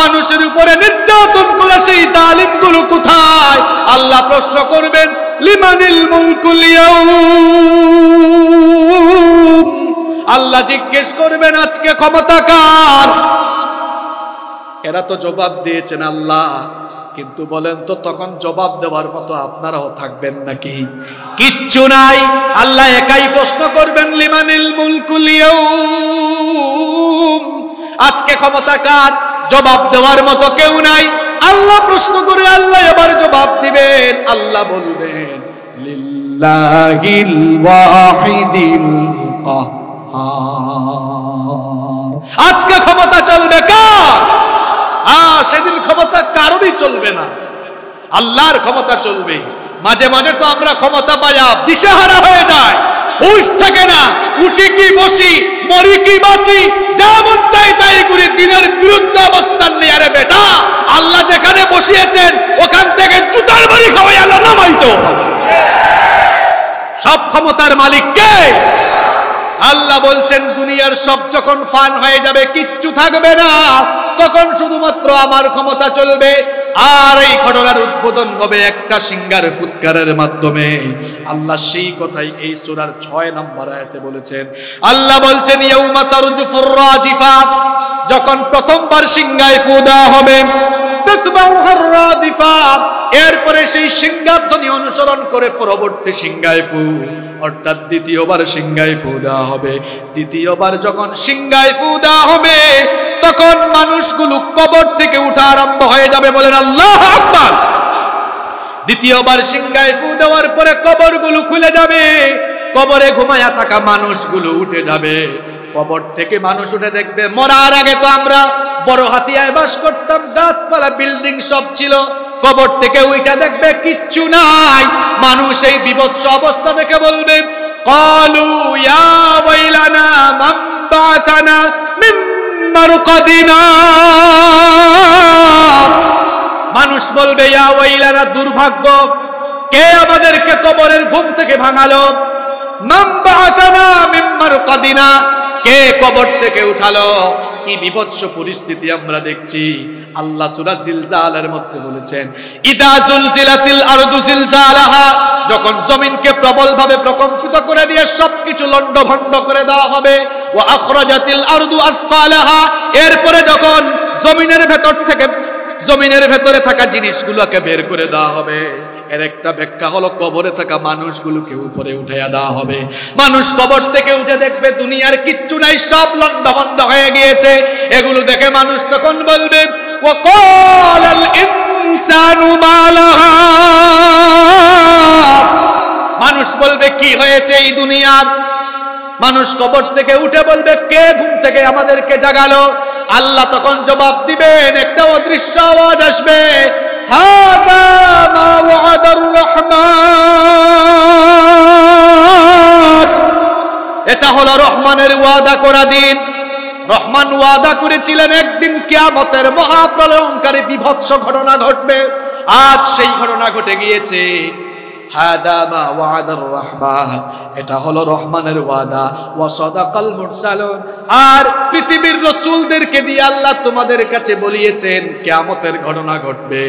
Speaker 2: মানুষের উপরে নির্যাতন করা সেই জালিমগুলো কোথায়? আল্লাহ প্রশ্ন করবেন লিমানিল মুলকুল ইয়াউম। আল্লাহ জিজ্ঞেস করবেন আজকে ক্ষমতা কার? এরা তো জবাব দিয়েছেন আল্লাহ, কিন্তু বলেন তো তখন জবাব দেওয়ার মতো আপনারাও থাকবেন নাকি? কিচ্ছু নাই। আল্লাহ একাই প্রশ্ন করবেন লিমানিল মুলকুল ইয়াউম, আজকে ক্ষমতা কার? জবাব দেওয়ার মতো কেউ নাই। আল্লাহ প্রশ্ন করে আল্লাহ এবার জবাব দিবেন। আল্লাহ বলবেন লিল্লাহিল ওয়াহিদিল কাহ্হার। আজকে ক্ষমতা চলবে কার? সেদিন ক্ষমতা কারোরই চলবে না, আল্লাহর ক্ষমতা চলবে। মাঝে মাঝে তো আমরা ক্ষমতা পাইয়া দিশেহারা হয়ে যায়, হুঁশ থাকে না, উঠি কি বসি, মরি কি বাঁচি, যা মন চাই তাই করি, দিনের বিরুদ্ধে অবস্থান নিয়ে। আরে বেটা, আল্লাহ যেখানে বসিয়েছেন ওখান থেকে জুতার বাড়ি খাওয়াই আল্লাহ নামাইতো। সব ক্ষমতার মালিক কে? আল্লাহ বলছেন দুনিয়ার সব যখন ফান হয়ে যাবে, কিচ্ছু থাকবে না, তখন শুধুমাত্র আমার ক্ষমতা চলবে। আর এই ঘটনার উদ্বোধন হবে একটা সিঙ্গার ফুৎকারের মাধ্যমে। আল্লাহ সেই কথাই এই সূরার 6 নম্বর আয়াতে বলেছেন। আল্লাহ বলছেন ইয়াউমা তারজুফুর রাজিফা, যখন প্রথমবার সিঙ্গায় ফু দেওয়া হবে, তাতবাউহার রাদিফা, এরপরে সেই সিঙ্গার ধ্বনি অনুসরণ করে পরবর্তী সিঙ্গায় ফু, অর্থাৎ দ্বিতীয়বার সিঙ্গায় ফু দেওয়া হবে। দ্বিতীয়বার যখন সিঙ্গায় ফু দেওয়া হবে তখন মানুষগুলো কবর থেকে উঠা আরম্ভ হয়ে যাবে। বলেন আল্লাহু আকবার। দ্বিতীয়বার সিঙ্গায় ফু দেওয়ার পরে কবরগুলো খুলে যাবে, কবরে ঘুমায়া থাকা মানুষগুলো উঠে যাবে। কবর থেকে মানুষ উঠে দেখবে মরার আগে তো আমরা বড় হাতিয়ায় বাস করতাম, গাছপালা বিল্ডিং সব ছিল। কবর থেকে উইটা দেখবে কিচ্ছু নাই। মানুষ এই বিভৎস অবস্থা দেখে বলবে ক্বালু ইয়া ওয়াইলানা মান বা'থানা মিন মারকাদিনা। মানুষ বলবে ইয়া ওয়াইলানা, দুর্ভাগ্য, কে আমাদেরকে কবরের ঘুম থেকে ভাঙালো? মান বা'থানা মিন মারকাদিনা, কে কবর থেকে উঠালো? কি বিভৎস পরিস্থিতি আমরা দেখছি। আল্লাহ সূরা জিলজালের মধ্যে বলেছেন ইদা জুলজিলাতিল আরদু জিলজালাহা, যখন জমিনকে প্রবলভাবে প্রকম্পিত করে দিয়ে সবকিছু লন্ডভন্ড করে দেওয়া হবে। ওয়া আখরাজাতিল আরদু আসকালাহা, এরপরে যখন জমিনের ভেতরে থাকা জিনিসগুলোকে বের করে দেওয়া হবে। এর একটা ব্যাখ্যা হলো কবরে থাকা মানুষগুলোকে উপরে উঠাইয়া দেওয়া হবে। মানুষ কবর থেকে উঠে দেখবে দুনিয়ার কিচ্ছু নাই, সব লন্ডভন্ড হয়ে গিয়েছে। এগুলো দেখে মানুষ তখন বলবে ওয়াকালাল ইনসানু মা লাহা, মানুষ বলবে কি হয়েছে এই দুনিয়ার? মানুষ কবর থেকে উঠে বলবে কে ঘুম থেকে আমাদেরকে জাগালো? আল্লাহ তখন জবাব দিবেন, একটা অদৃশ্য আওয়াজ আসবে, হাদা মা ওয়াদার রহমান, এটা হলো রহমানের ওয়াদা করা দিন। রহমান ওয়াদা করেছিলেন একদিন কিয়ামতের মহাপ্রলয়ঙ্কারী বিভৎস ঘটনা ঘটবে। আজ সেই ঘটনা ঘটে গিয়েছে। হাদা মা ওয়াদার রহমান, এটা হলো রহমানের ওয়াদা। ওয়া সাদাকাল মুরসালুন, আর পৃথিবীর রাসূলদেরকে দিয়ে আল্লাহ তোমাদের কাছে বলিয়েছেন কিয়ামতের ঘটনা ঘটবে।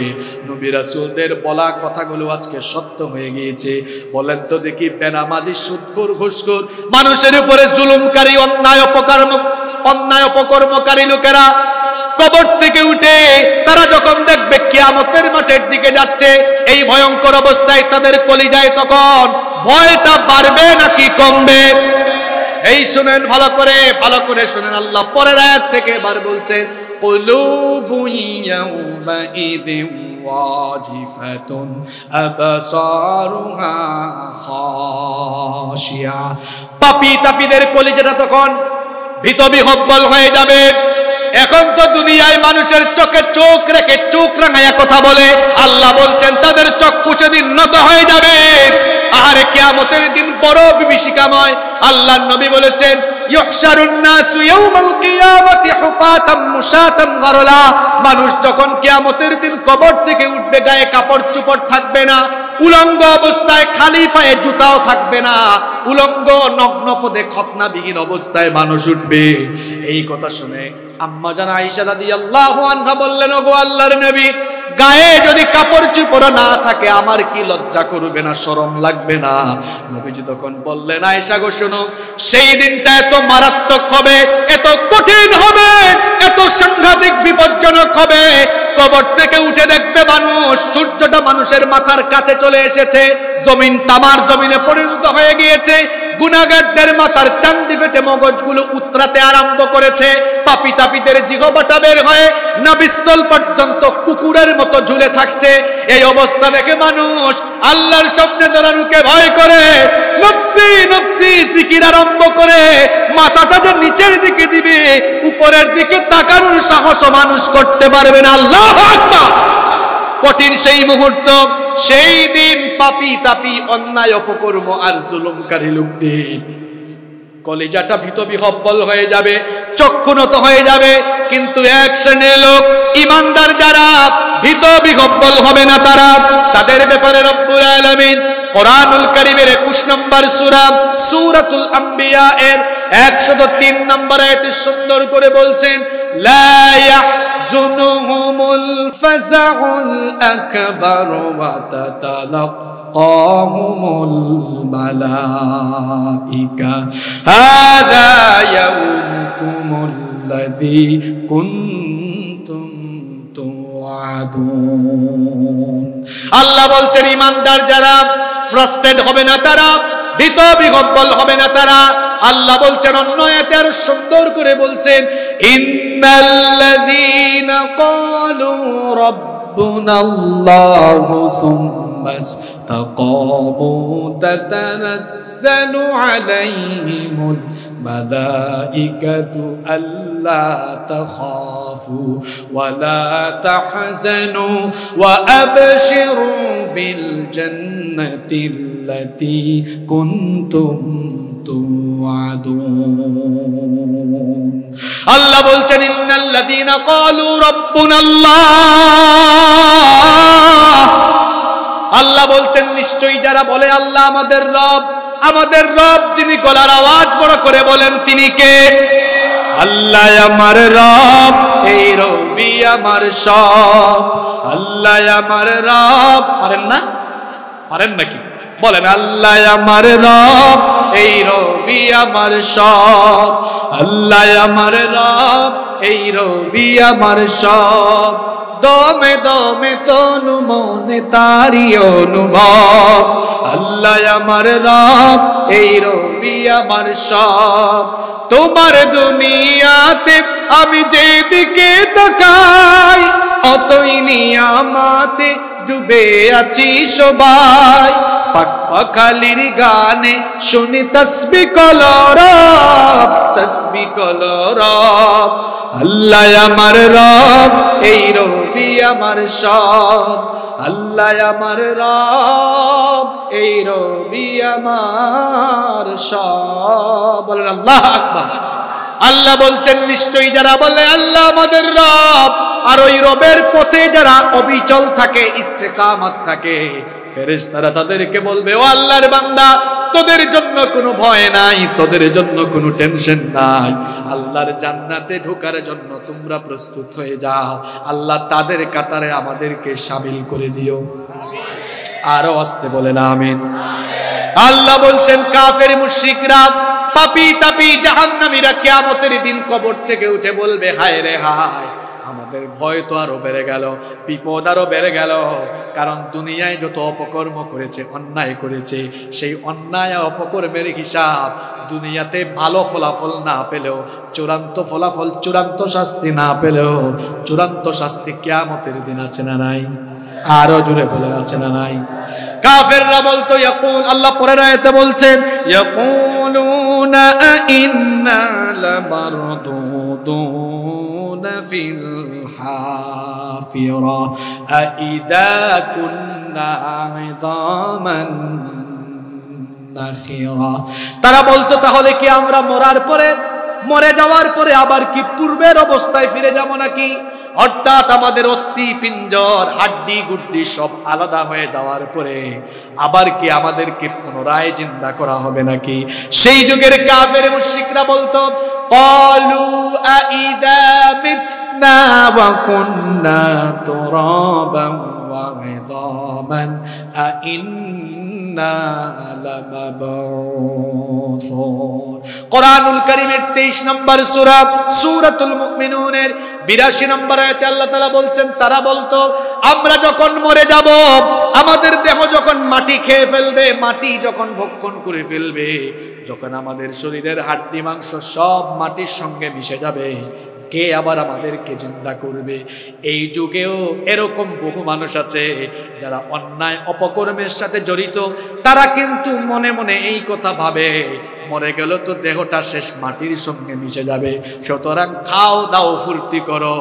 Speaker 2: নবী রাসূলদের বলা কথাগুলো আজকে সত্য হয়ে গিয়েছে। বলেন তো দেখি, বেনামাজি, সুদখোর, ঘুষখোর, মানুষের উপরে জুলুমকারী, অন্যায় অপকর্মকারী লোকেরা কবর থেকে উঠে তারা যখন দেখবে কিয়ামতের মাঠের দিকে যাচ্ছে, এই ভয়ঙ্কর অবস্থায় তাদের কলিজায় তখন ভয়টা বাড়বে নাকি কমবে? এই শুনেন, ভালো করে শুনেন। আল্লাহ পরের আয়াত থেকে এবার বলছেন, কুলুবুন ইয়াউমাইযিন ওয়াজিফাতুন আবসারুহা খাশিয়া। পাপী তাপীদের কলিজাটা তখন ভীতবিহ্বল হয়ে যাবে। এখন তো দুনিয়ায় মানুষের চোখে চোখ রেখে চোখ রাঙায়া কথা বলে, আল্লাহ বলছেন তাদের চক্ষু সেদিন নত হয়ে যাবে। আর কিয়ামতের দিন বড় বিভীষিকাময়। আল্লাহর নবী বলেছেন, ইউহশারুন নাসু ইয়াউমাল কিয়ামাতি হুফাতাম মুশাতান গারলা। মানুষ যখন কিয়ামতের দিন কবর থেকে উঠবে, গায়ে কাপড় চোপড় থাকবে না, উলঙ্গ অবস্থায়, খালি পায়ে জুতাও থাকবে না, উলঙ্গ নগ্ন পদে খতনাবিহীন অবস্থায় মানুষ উঠবে। এই কথা শুনে আম্মা জান আয়েশা রাদিয়াল্লাহু আনহা বললেন, ওগো আল্লাহর নবী, গায়ে যদি কাপড় চোপড় না থাকে আমার কি লজ্জা করবে না, শরম লাগবে না? নবীজি তখন বললেন, আয়েশা গো শোনো, সেই দিনটা এত মারাত্মক হবে, এত কঠিন হবে, এত সাংঘাতিক বিপজ্জনক হবে। কবর থেকে উঠে দেখবে মানুষ, সূর্যটা মানুষের মাথার কাছে চলে এসেছে, জমিন তামার জমিনে পরিণত হয়ে গিয়েছে, গুনাহগারদের মাথার চান্দি ফেটে মগজগুলো উতরাতে আরম্ভ করেছে, পাপী তাপীদের জিহ্বাটা বের হয়ে নাভিস্থল পর্যন্ত কুকুরের মতো ঝুলে থাকছে। এই অবস্থা দেখে মানুষ আল্লাহর সামনে দাঁড়ানোকে ভয় করে, নফসি নফসি জিকির আরম্ভ করে, মাথাটা যে নিচের দিকে দিবে, উপরের দিকে তাকানোর সাহস মানুষ করতে পারবে না। আল্লাহু আকবার। কঠিন সেই মুহূর্ত, সেই দিন পাপী তাপী, অন্যায় অপকর্ম আর জুলুমকারী লোকদের কলিজাটা ভীতবিহ্বল হয়ে যাবে, চক্ষু নত হয়ে যাবে। কিন্তু এক শ্রেণীর লোক ঈমানদার যারা ভীতবিহ্বল হবে না, তাদের ব্যাপারে রব্বুল আলামিন কোরআনুল কারীমের 21 নম্বর সূরা সূরাতুল আম্বিয়া এর 103 নম্বর আয়াতে সুন্দর করে বলছেন, লা ইয়াহজুনুহুমুল ফাযাউল আকবার ওয়া তাতালাক্কাহুমুল মালাইকা হাযা ইয়াউমুকুমুল্লাযী কুনতুম তুআদুন। আল্লাহ বলছেন ঈমানদার যারা ফ্রাস্ট্রেটেড হবে না, তারা ভীতবিহ্বল হবে না, তারা আল্লাহ বলছেন অন্য আয়াতে আরো সুন্দর করে বলছেন, ইন্নাল্লাযীনা ক্বালু রাব্বুনাল্লাহু সুম্মা ইসতাকামু তাতানাজ্জালু আলাইহিমুল মালাইকাতু আল্লা তাখাফু ওয়া লা তাহজানু ওয়া আবশিরু বিল জান্নাতিল্লাতী কুনতুম তুআদুন। আল্লাহ বলছেন, ইন্নাল্লাযীনা ক্বালু রাব্বুনাল্লাহ। আল্লাহ বলছেন নিশ্চয়ই যারা বলে আল্লাহ আমাদের রব, আমাদের রব, যিনি গলার আওয়াজ বড় করে বলেন তিনি কে? আল্লাহ আমার রব, এই রবি আমার সব। আল্লাহ আমার রব, পারেন না? পারেন নাকি? বলেন, আল্লাহ আমার রব, এই রবি আমার সব। আল্লাহ আমার রব, এই রবি আমার সব। দমে দমে তনু মনে তারি অনুভব। আল্লাহ আমার রব, এই রবি আমার সব। তোমার দুনিয়াতে আমি যেদিকে তাকাই, অতই নিয়ামতে ডুবে আছি সবাই। পাখালির গানে শুনি তসবিহ কলরব, তসবিহ কলরব। আল্লাহ আমার রব, এই রবি আমার সব। আল্লাহ আমার রব, এই রবি আমার সব। বলেন আল্লাহু আকবার। আল্লাহ বলছেন নিশ্চয়ই যারা বলে আল্লাহ আমাদের রব, আর ওই রবের পথে যারা অবিচল থাকে, ইস্তেকামত থাকে, ফেরেশতারা তাদেরকে বলবে ও আল্লাহর বান্দা, তোদের জন্য কোনো ভয় নাই, তোদের জন্য কোনো টেনশন নাই, আল্লাহর জান্নাতে ঢোকার জন্য তোমরা প্রস্তুত হয়ে যাও, আল্লাহ তাদের কাতারে আমাদেরকে শামিল করে দিও। আরো আসতে বলেন আমিন। আল্লাহ বলছেন কাফের মুশরিকরা, পাপী তাপী জাহান্নামীরা কিয়ামতের দিন কবর থেকে উঠে বলবে হায় রে হায়, আমাদের ভয় তো আরো বেড়ে গেল, বিপদ আরো বেড়ে গেল, কারণ দুনিয়ায় যত অপকর্ম করেছে, অন্যায় করেছে, সেই অন্যায় অপকর্মের হিসাব দুনিয়াতে ভালো ফলাফল না পেলেও, চূড়ান্ত ফলাফল, চূড়ান্ত শাস্তি না পেলেও, চূড়ান্ত শাস্তি কিয়ামতের দিন আছে না নাই? আরো জোরে বলে আছে না নাই? কাফেররা বলতো ইয়াকুল, আল্লাহ পরের আয়াতে বলছেন ইয়াকুলুনা ইন্না লামারদুদুনা ফিল হাফিরা আইদা কুন্না ইযামান নাখিরা। তারা বলতো তাহলে কি আমরা মরে যাওয়ার পরে আবার কি পূর্বের অবস্থায় ফিরে যাব নাকি? অর্থাৎ আমাদের অস্থি পিঞ্জর, হাড্ডি গুড্ডি সব আলাদা হয়ে যাওয়ার পরে আবার কি আমাদেরকে পুনরায় জিন্দা করা হবে নাকি? সেই যুগের কাফের মুশরিকরা বলতো ক্বালু আইদা মিতনা ওয়া কুন্না তুরাবান ওয়া ইযামান আইন্না লামাবউসুন। কোরআনুল কারীমের 23 নম্বর সূরা সূরাতুল মুমিনুনের 82 নম্বর আয়াতে আল্লাহ তাআলা বলছেন তারা বলতো আমরা যখন মরে যাব, আমাদের দেহ যখন মাটি খেয়ে ফেলবে, মাটি যখন ভক্ষণ করে ফেলবে, যখন আমাদের শরীরের হাড় মাংস সব মাটির সঙ্গে মিশে যাবে, কে আবার আমাদেরকে জিন্দা করবে? এই যুগেও এরকম বহু মানুষ আছে যারা অন্যায় অপকর্মের সাথে জড়িত, তারা কিন্তু মনে মনে এই কথা ভাবে মরে গেল তো দেহটা শেষ মাটির সঙ্গে মিশে যাবে, সুতরাং খাও দাও ফুর্তি করো,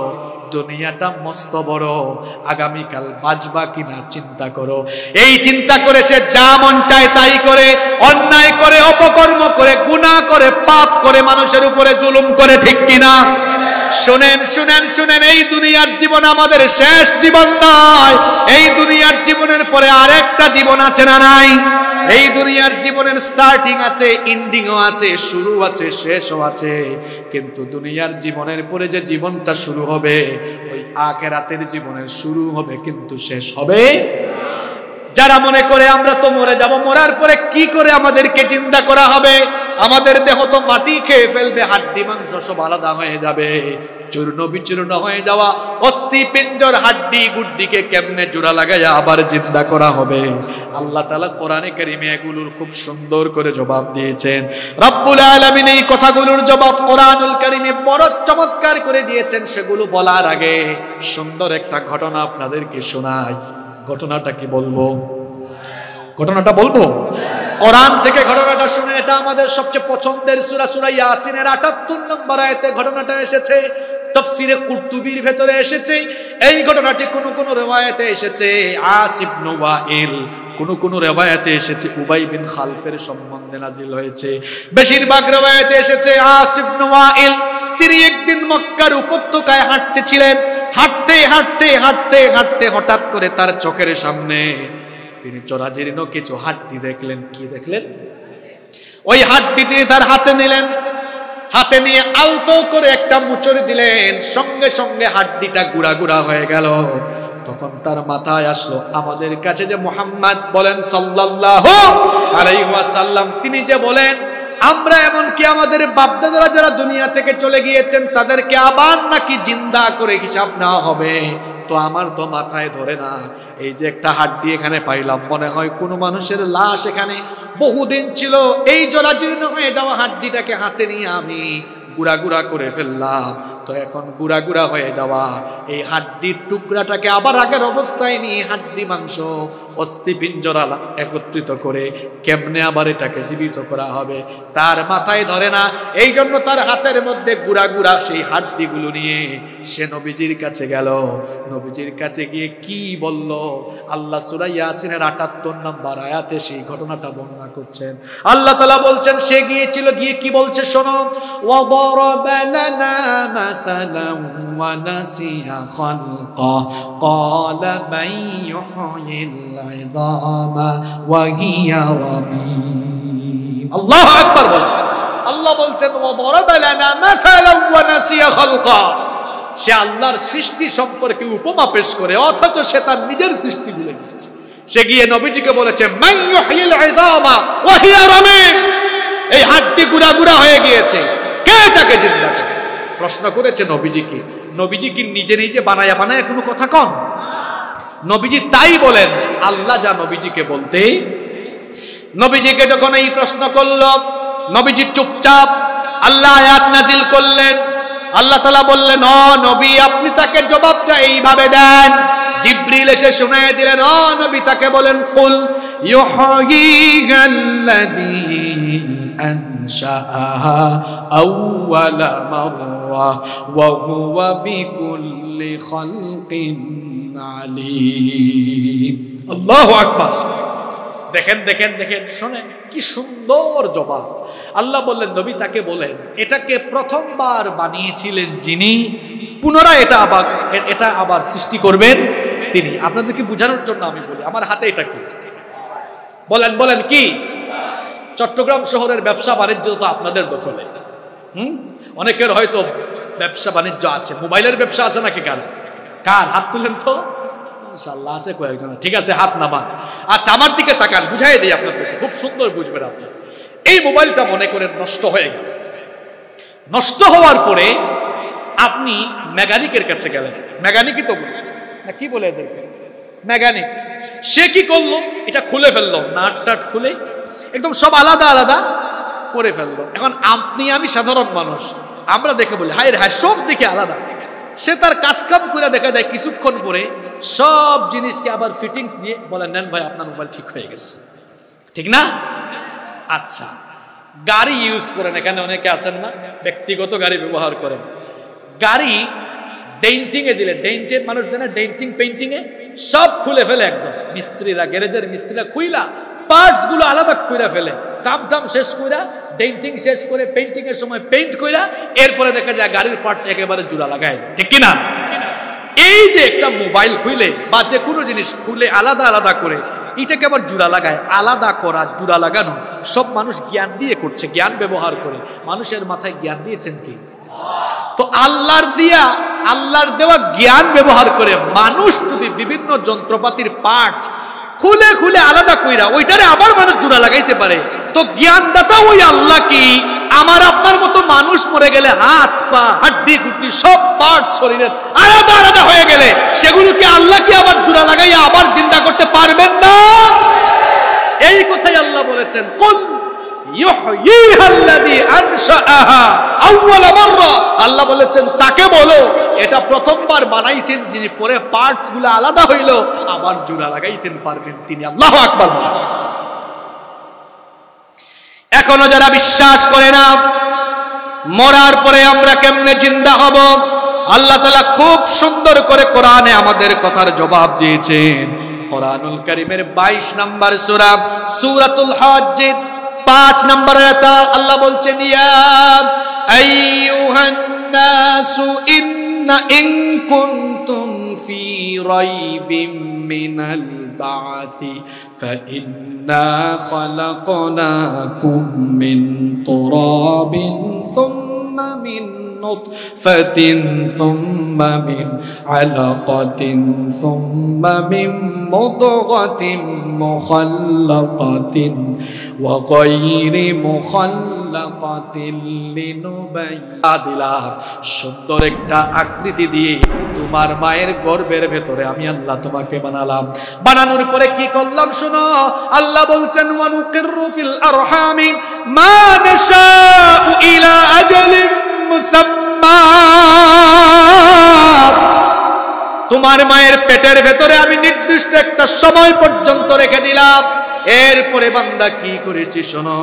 Speaker 2: দুনিয়াটা মস্ত বড়, আগামীকাল বাঁচবা কিনা চিন্তা করো। এই চিন্তা করে সে যা মন চায় তাই করে, অন্যায় করে, অপকর্ম করে, গুনাহ করে, পাপ করে, মানুষের উপরে জুলুম করে, ঠিক কিনা? শুনেন শুনেন শুনেন, এই দুনিয়ার জীবন আমাদের শেষ জীবন নয়। এই দুনিয়ার জীবনের পরে আরেকটা জীবন আছে না নাই? এই দুনিয়ার জীবনের স্টার্টিং আছে, এন্ডিংও আছে, শুরু আছে, শেষও আছে, কিন্তু দুনিয়ার জীবনের পরে যে জীবনটা শুরু হবে, ওই আখিরাতের জীবনের শুরু হবে কিন্তু শেষ হবে। যারা মনে করে আমরা তো মরে যাব, মরার পরে কি করে আমাদেরকে জিন্দা করা হবে? আমাদের দেহ তো মাটি খেয়ে ফেলবে, হাড্ডি মাংস সব আলাদা হয়ে যাবে, চূর্ণ বিচূর্ণ হয়ে যাওয়া অস্থি পিঞ্জর, হাড্ডি গুড্ডিকে কেমনে জোড়া লাগাইয়া আবার জিন্দা করা হবে? আল্লাহ তাআলা কোরআনে কারীমে এগুলোর খুব সুন্দর করে জবাব দিয়েছেন। রব্বুল আলামিন এই কথাগুলোর জবাব কোরআনুল কারীমে বড় চমৎকার করে দিয়েছেন। সেগুলো বলার আগে সুন্দর একটা ঘটনা আপনাদেরকে শোনাই। ঘটনাটা কি বলবো? ঘটনাটা বলবো? কোরআন থেকে ঘটনাটা শুনে, এটা আমাদের সবচেয়ে পছন্দের সূরা, সূরা ইয়াসিনের 78 নম্বর আয়াতে ঘটনাটা এসেছে। তাফসীরে কুরতুবীর ভেতরে এসেছে। এই ঘটনাটি কোন কোন রিওয়ায়াতে এসেছে আস ইবনে ওয়াইল, কোন কোন রিওয়ায়াতে এসেছে উবাই বিন খালফের সম্বন্ধে নাজিল হয়েছে। বেশিরভাগ রিওয়ায়াতে এসেছে আস ইবনে ওয়াইল তিনি একদিন মক্কার উপত্যকায় হাঁটতেছিলেন। হাঁটতে হাঁটতে হাঁটতে হাঁটতে হঠাৎ করে তার চোখের সামনে তিনি জরাজীর্ণ কিছু হাড্ডি দেখলেন। কি দেখলেন? ওই হাড্ডি তিনি তার হাতে নিলেন, হাতে নিয়ে আলতো করে একটা মুচড় দিলেন, সঙ্গে সঙ্গে হাড্ডিটা গুড়া গুড়া হয়ে গেল। তখন তার মাথায় আসলো আমাদের কাছে যে মুহাম্মদ বলেন সাল্লাল্লাহু আলাইহি ওয়াসাল্লাম, তিনি যে বলেন আমরা এমনকি আমাদের বাপদাদারা যারা দুনিয়া থেকে চলে গিয়েছেন তাদেরকে আবার নাকি জিন্দা করে হিসাব নেওয়া হবে। তো আমার তো মাথায় ধরে না, এই যে একটা হাড্ডি এখানে পাইলাম, মনে হয় কোনো মানুষের লাশ এখানে বহুদিন ছিল। এই জরাজীর্ণ হয়ে যাওয়া হাড্ডিটাকে হাতে নিয়ে আমি গুড়া গুড়া করে ফেললাম। তো এখন গুড়া গুড়া হয়ে যাওয়া এই হাড্ডির টুকরাটাকে আবার আগের অবস্থায় নিয়ে হাড্ডি মাংস অস্থি পিঞ্জরা একত্রিত করে কেমনে আবার এটাকে জীবিত করা হবে তার মাথায় ধরে না। এই জন্য তার হাতের মধ্যে গুড়া গুড়া সেই হাড্ডিগুলো নিয়ে সে নবীজির কাছে গেল। নবীজির কাছে গিয়ে কি বলল? আল্লাহ সূরা ইয়াসিনের ৭৮ নম্বর আয়াতে সেই ঘটনাটা বর্ণনা করছেন। আল্লাহ তাআলা বলছেন সে গিয়েছিল, গিয়ে কি বলছে শোনো, ওয়াদারাবা লানা মাসালান ওয়া নাসিয়া খালকা ক্বালা মান ইউহয়িল ইযামা ওয়া হিয়া রামীম। আল্লাহু আকবার বলেন। আল্লাহ বলছেন ওয়াদারাবা লানা মাসালান ওয়া নাসিয়া খালকা। সে আল্লাহর সৃষ্টি সম্পর্কে উপমা পেশ করে অথচ সে তার নিজের সৃষ্টি ভুলে গেছে। সে গিয়ে নবীজিকে বলেছে মান ইউহয়িল ইযামা ওয়া হিয়া রামীম, এই হাড্ডি গুড়া গুড়া হয়ে গিয়েছে, কে এটাকে জিন্দা করে? প্রশ্ন করেছে নবীজিকে। নবীজি কি নিজে নিজে বানায়া বানায়া কোনো কথা কন? নবীজি তাই বলেন। আল্লাহ যা নবীজিকে বলতে, নবীজিকে যখন এই প্রশ্ন করল নবীজি চুপচাপ। আল্লাহ আয়াত নাজিল করলেন। আল্লাহ তাআলা বললেন, ও নবী আপনি তাকে জবাবটা এইভাবে দেন। জিবরিল এসে শুনিয়ে দিলেন, ও নবী তাকে বলেন, কুল ইউহয়িহাল্লাযী আনশাআহা আউওয়ালা মাররা ওয়া হুয়া বিকুল্লি খালকিন আলীম। আল্লাহু আকবার। দেখেন দেখেন দেখেন, শোনেন কি সুন্দর জবাব। আল্লাহ বললেন নবী তাকে বলেন এটাকে প্রথমবার বানিয়েছিলেন যিনি, পুনরায় এটা আবার সৃষ্টি করবেন তিনি। আপনাদেরকে বোঝানোর জন্য আমি বলি, আমার হাতে এটা কি? বলেন বলেন কি? চট্টগ্রাম শহরের ব্যবসা বাণিজ্য তো আপনাদের দখলে। অনেকের হয়তো ব্যবসা বাণিজ্য আছে। মোবাইলের ব্যবসা আছে নাকি? কার? হাত তুলেন তো। ইনশাআল্লাহ আছে কয়েকজন। ঠিক আছে, হাত নামান। আচ্ছা আমার দিকে তাকান, বুঝাই দিই আপনাদেরকে, খুব সুন্দর বুঝবেন আপনি। এই মোবাইলটা মনে করেন নষ্ট হয়ে গেল। নষ্ট হওয়ার পরে আপনি মেকানিকের কাছে গেলেন। মেকানিকই তো না কি বলে এদেরকে, মেকানিক। সে কি করলো? এটা খুলে ফেললো, নাট টাট খুলে একদম সব আলাদা আলাদা করে ফেললো। এখন আপনি আমি সাধারণ মানুষ, আমরা দেখে বলি হায় হায় সব দিকে আলাদা। সে তার কাজকাম করে দেখা যায় কিছুক্ষণ পরে সব জিনিসকে আবার ফিটিংস দিয়ে বলে নেন ভাই আপনার মোবাইল ঠিক হয়ে গেছে। ঠিক না? আচ্ছা গাড়ি ইউজ করেন, এখানে অনেকে আছেন না ব্যক্তিগত গাড়ি ব্যবহার করেন। গাড়ি ডেন্টিং এ দিলে, ডেন্টেড মানুষ দেয় না ডেন্টিং পেইন্টিং এ, সব খুলে ফেলে একদম। মিস্ত্রিরা, গ্যারেজের মিস্ত্রিরা খুইলা পার্টস গুলো আলাদা করে ফেলে। কাম টাম শেষ কইরা, ডেন্টিং শেষ করে, পেইন্টিং এর সময় পেইন্ট কইরা, এরপরে দেখা যায় গাড়ির পার্টস একেবারে জোড়া লাগায়। ঠিক কিনা? এই যে একটা মোবাইল খুলে বা যে কোনো জিনিস খুলে আলাদা আলাদা করে এটাকে আবার জোড়া লাগায়। আলাদা করা, জোড়া লাগানো সব মানুষ জ্ঞান দিয়ে করছে, জ্ঞান ব্যবহার করে। মানুষের মাথায় জ্ঞান দিয়েছেন কি? তো আল্লাহর দেওয়া জ্ঞান ব্যবহার করে মানুষ যদি বিভিন্ন যন্ত্রপাতির পার্টস খুলে খুলে আলাদা কইরা ওইটারে আবার মানুষ জোড়া লাগাইতে পারে, তো জ্ঞানদাতা ওই আল্লাহ কি আমার আপনার মতো মানুষ মরে গেলে হাত পা হাড্ডি গুড্ডি সব পার্ট শরীরের আলাদা আলাদা হয়ে গেলে সেগুলোকে আল্লাহ কি আবার জোড়া লাগাইয়া আবার জিন্দা করতে পারবেন না? এই কথাই আল্লাহ বলেছেন, কুল ইউহয়িহাল্লাযী আনশাআহা আউওয়ালা মাররা। আল্লাহ বলেছেন তাকে বলো এটা প্রথমবার বানাইছেন যিনি, পরে পার্টস গুলো আলাদা হইল আবার জোড়া লাগাইতেন পারবেন তিনি। আল্লাহু আকবার। এখনো যারা বিশ্বাস করে না মরার পরে আমরা কেমনে জিন্দা হব, আল্লাহ তাআলা খুব সুন্দর করে কোরআনে আমাদের কথার জবাব দিয়েছেন। কোরআনুল কারীমের 22 নম্বর সূরা সূরাতুল হজ্জ 5 নম্বর আয়াত আল্লাহ বলছেন, ইয়া আইয়ুহান নাসু ইন কুনতুম ফি রাইবিম মিনাল বা'সি ফাইন্না খালাকনাকুম মিন তুরাবিন সুম্মা মিন নutfatin thumma min alaqatin thumma min mudghatin mukhallaqatin wa ghayri mukhallaqatin linubayyana। সুন্দর একটা আকৃতি দিয়ে তোমার মায়ের গর্ভের ভেতরে আমি আল্লাহ তোমাকে বানালাম। বানানোর পরে কি করলাম শোনো, আল্লাহ বলছেন ওয়া নুকিররু ফিল আরহামি মা নাশাউ ইলা আজালিন মুসাম্মা। তোমার মায়ের পেটের ভেতরে আমি নির্দিষ্ট একটা সময় পর্যন্ত রেখে দিলাম। এরপরে বান্দা কি করেছি শোনো,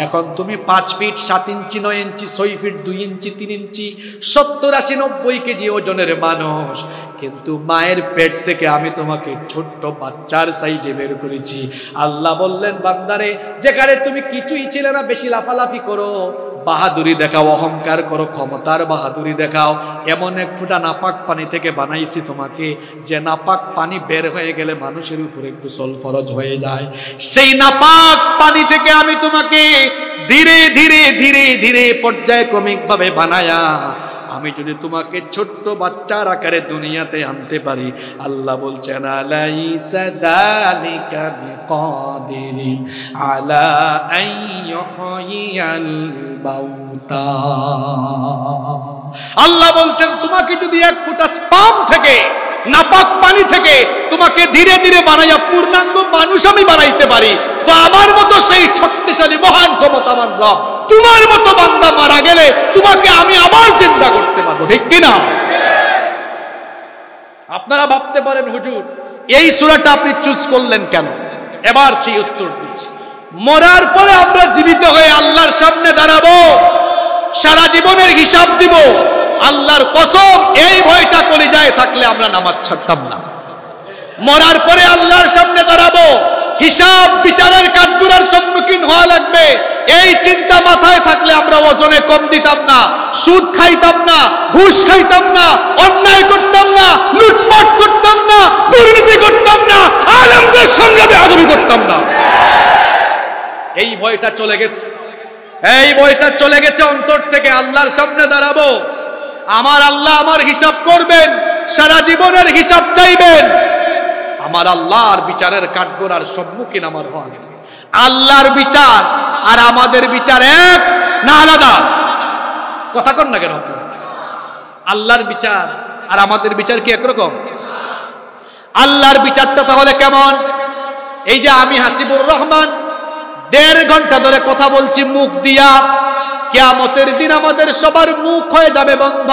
Speaker 2: এখন তুমি 5 ফিট 7 ইঞ্চি 9 ইঞ্চি 6 ফিট 2 ইঞ্চি 3 ইঞ্চি 70 80 90 কেজি ওজনের মানুষ, কিন্তু মায়ের পেট থেকে আমি তোমাকে ছোট্ট বাচ্চার সাইজে বের করেছি। আল্লাহ বললেন বান্দারে, যেখানে তুমি কিছুই ছিলে না, বেশি লাফালাফি করো, বাহাদুরি দেখাও, অহংকার করো, ক্ষমতার বাহাদুরি দেখাও, এমন এক ফোঁটা নাপাক পানি থেকে বানাইছি তোমাকে, যে নাপাক পানি বের হয়ে গেলে মানুষের উপরে গোসল ফরজ হয়ে যায়। সেই নাপাক পানি থেকে আমি তোমাকে ধীরে ধীরে ধীরে ধীরে পর্যায়ক্রমিক ভাবে বানায়া আমি যদি তোমাকে ছোট্ট বাচ্চার আকারে দুনিয়াতে আনতে পারি, আল্লাহ বলছেন আলাইসা যালিকা বিকাদিরিন আলা আইয়ুহইয়াল মাউতা। আল্লাহ বলছেন তোমাকে যদি 1 ফোঁটা স্পাম থেকে, নাপাক পানি থেকে তোমাকে ধীরে ধীরে বানাইয়া পূর্ণাঙ্গ মানুষ আমি বানাইতে পারি, তো আমার মতো সেই শক্তিশালী মহান ক্ষমতাবান রব তোমার মতো বান্দা মারা গেলে তোমাকে আমি আবার চিন্তা করতে পারবো, ঠিক কিনা? আপনারা ভাবতে পারেন হুজুর এই সূরাটা আপনি চুজ করলেন কেন? এবার সেই উত্তর দিচ্ছি। মরার পরে আমরা জীবিত হয়ে আল্লাহর সামনে দাঁড়াবো, সারা জীবনের হিসাব দিব। আল্লাহর কসম, এই ভয়টা কলিজায় থাকলে আমরা নামাজ ছাড়তাম না। মরার পরে আল্লাহর সামনে দাঁড়াবো, হিসাব বিচারের কাঠগড়ার সম্মুখীন হওয়া লাগবে, এই চিন্তা মাথায় থাকলে আমরা ওজনে কম দিতাম না, সুদ খাইতাম না, ঘুষ খাইতাম না, অন্যায় করতাম না, লুটপাট করতাম না, দুর্নীতি করতাম না, আলেমদের সঙ্গে বেয়াদবি করতাম না। এই ভয়টা চলে গেছে, এই ভয়টা চলে গেছে অন্তর থেকে। আল্লাহর সামনে দাঁড়াবো, আমার আল্লাহ আমার হিসাব করবেন, সারা জীবনের হিসাব চাইবেন। আমার আল্লাহর বিচারের কাঠগড়ার সম্মুখীন আমার হওয়া লাগবে। আল্লাহর বিচার আর আমাদের বিচার এক না আলাদা? কথা কন না কেন? আল্লাহর বিচার আর আমাদের বিচার কি একরকম? আল্লাহর বিচারটা তাহলে কেমন? এই যে আমি হাসিবুর রহমান 1.5 ঘন্টা ধরে কথা বলছি মুখ দিয়া, কিয়ামতের দিন আমাদের সবার মুখ হয়ে যাবে বন্ধ।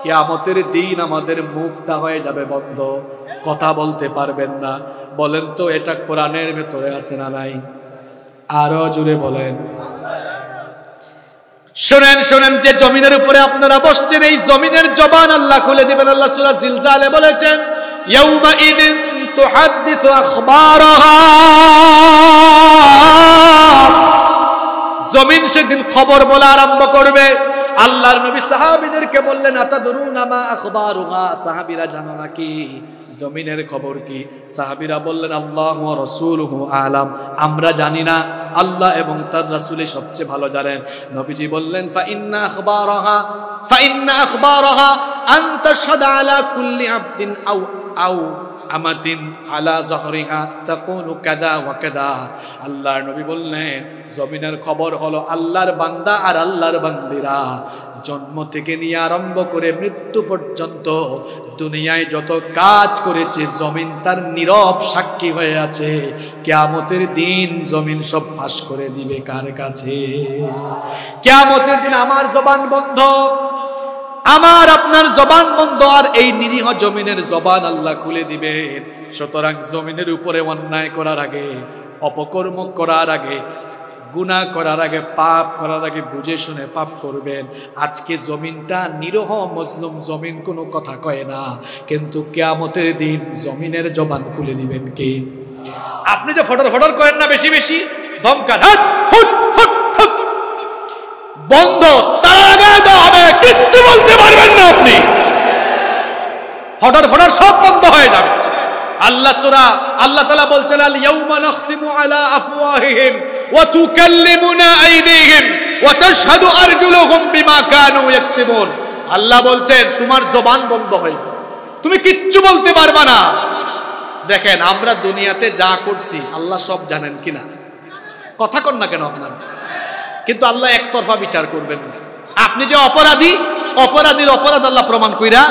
Speaker 2: কিয়ামতের দিন আমাদের মুখটা হয়ে যাবে বন্ধ, কথা বলতে পারবেন না। বলেন তো এটা কোরআনের ভেতরে আছে না নাই? আরো জোরে বলেন। শুনেন শুনেন, যে জমিনের উপরে আপনারা বসছেন, এই জমিনের জবান আল্লাহ খুলে দিবেন। আল্লাহ সূরা জিলজালে বলেছেন, ইয়াউমা ইদিন তুহাদ্দিসু আখবারাহা, জমিন সেদিন খবর বলা আরম্ভ করবে। আল্লাহর নবী সাহাবীদেরকে বললেন, আতাদরুনা মা আখবারুহা, সাহাবীরা জানো নাকি জমিনের খবর কি? সাহাবীরা বললেন, আল্লাহু ওয়া রাসূলুহু আলাম, আমরা জানি না, আল্লাহ এবং তার রাসূলই সবচেয়ে ভালো জানেন। নবীজি বললেন, ফা ইন্না আখবারাহা আন তাশহাদা আলা কুল্লি আবদিন আও আমাতিন আলা যহরিহা তাকুলু কাদা ওয়া কাদা। আল্লাহর নবী বললেন, জমিনের খবর হলো আল্লাহর বান্দা আর আল্লাহর বান্দিরা জন্ম থেকে নিয়ে আরম্ভ করে মৃত্যু পর্যন্ত দুনিয়ায় যত কাজ করেছে, জমিন তার নীরব সাক্ষী হয়ে আছে। কিয়ামতের দিন জমিন সব ফাঁস করে দিবে কার কাছে? কিয়ামতের দিন আমার জবান বন্ধ, আমার আপনার জবান বন্ধ, আর এই নিরীহ জমিনের জবান আল্লাহ খুলে দিবেন। সুতরাং জমিনের উপরে অন্যায় করার আগে, অপকর্ম করার আগে, গুনাহ করার আগে, পাপ করার আগে বুঝে শুনে পাপ করবেন। আজকে জমিনটা নিরীহ মজলুম জমিন, কোনো কথা কয় না, কিন্তু কিয়ামতের দিন জমিনের জবান খুলে দিবেন কে? আপনি যে ফটর ফটর করেন না বেশি বেশি, ধমকান, বন্ধ, তারা লাগায় দেওয়া হবে, কিচ্ছু বলতে পারবেন না আপনি। ফটর ফটর সব বন্ধ হয়ে যাবে। আল্লাহ তাআলা বলছেন, আল ইয়াউমা নাখতিমু আলা আফওয়াহিহিম ওয়া তুকাল্লিমুনা আইদিহিম ওয়া তাশহাদু আরজুলুহুম বিমা কানু ইয়াকসিবুন। আল্লাহ বলছেন তোমার জবান বন্ধ হয়ে যাবে, তুমি কিচ্ছু বলতে পারবা না। দেখেন আমরা দুনিয়াতে যা করছি আল্লাহ সব জানেন কিনা? কথা কন না কেন আপনারা? কিন্তু আল্লাহ একতরফা বিচার করবেন না। আপনি যে অপরাধী, অপরাধীর অপরাধ আল্লাহ প্রমাণ কইরা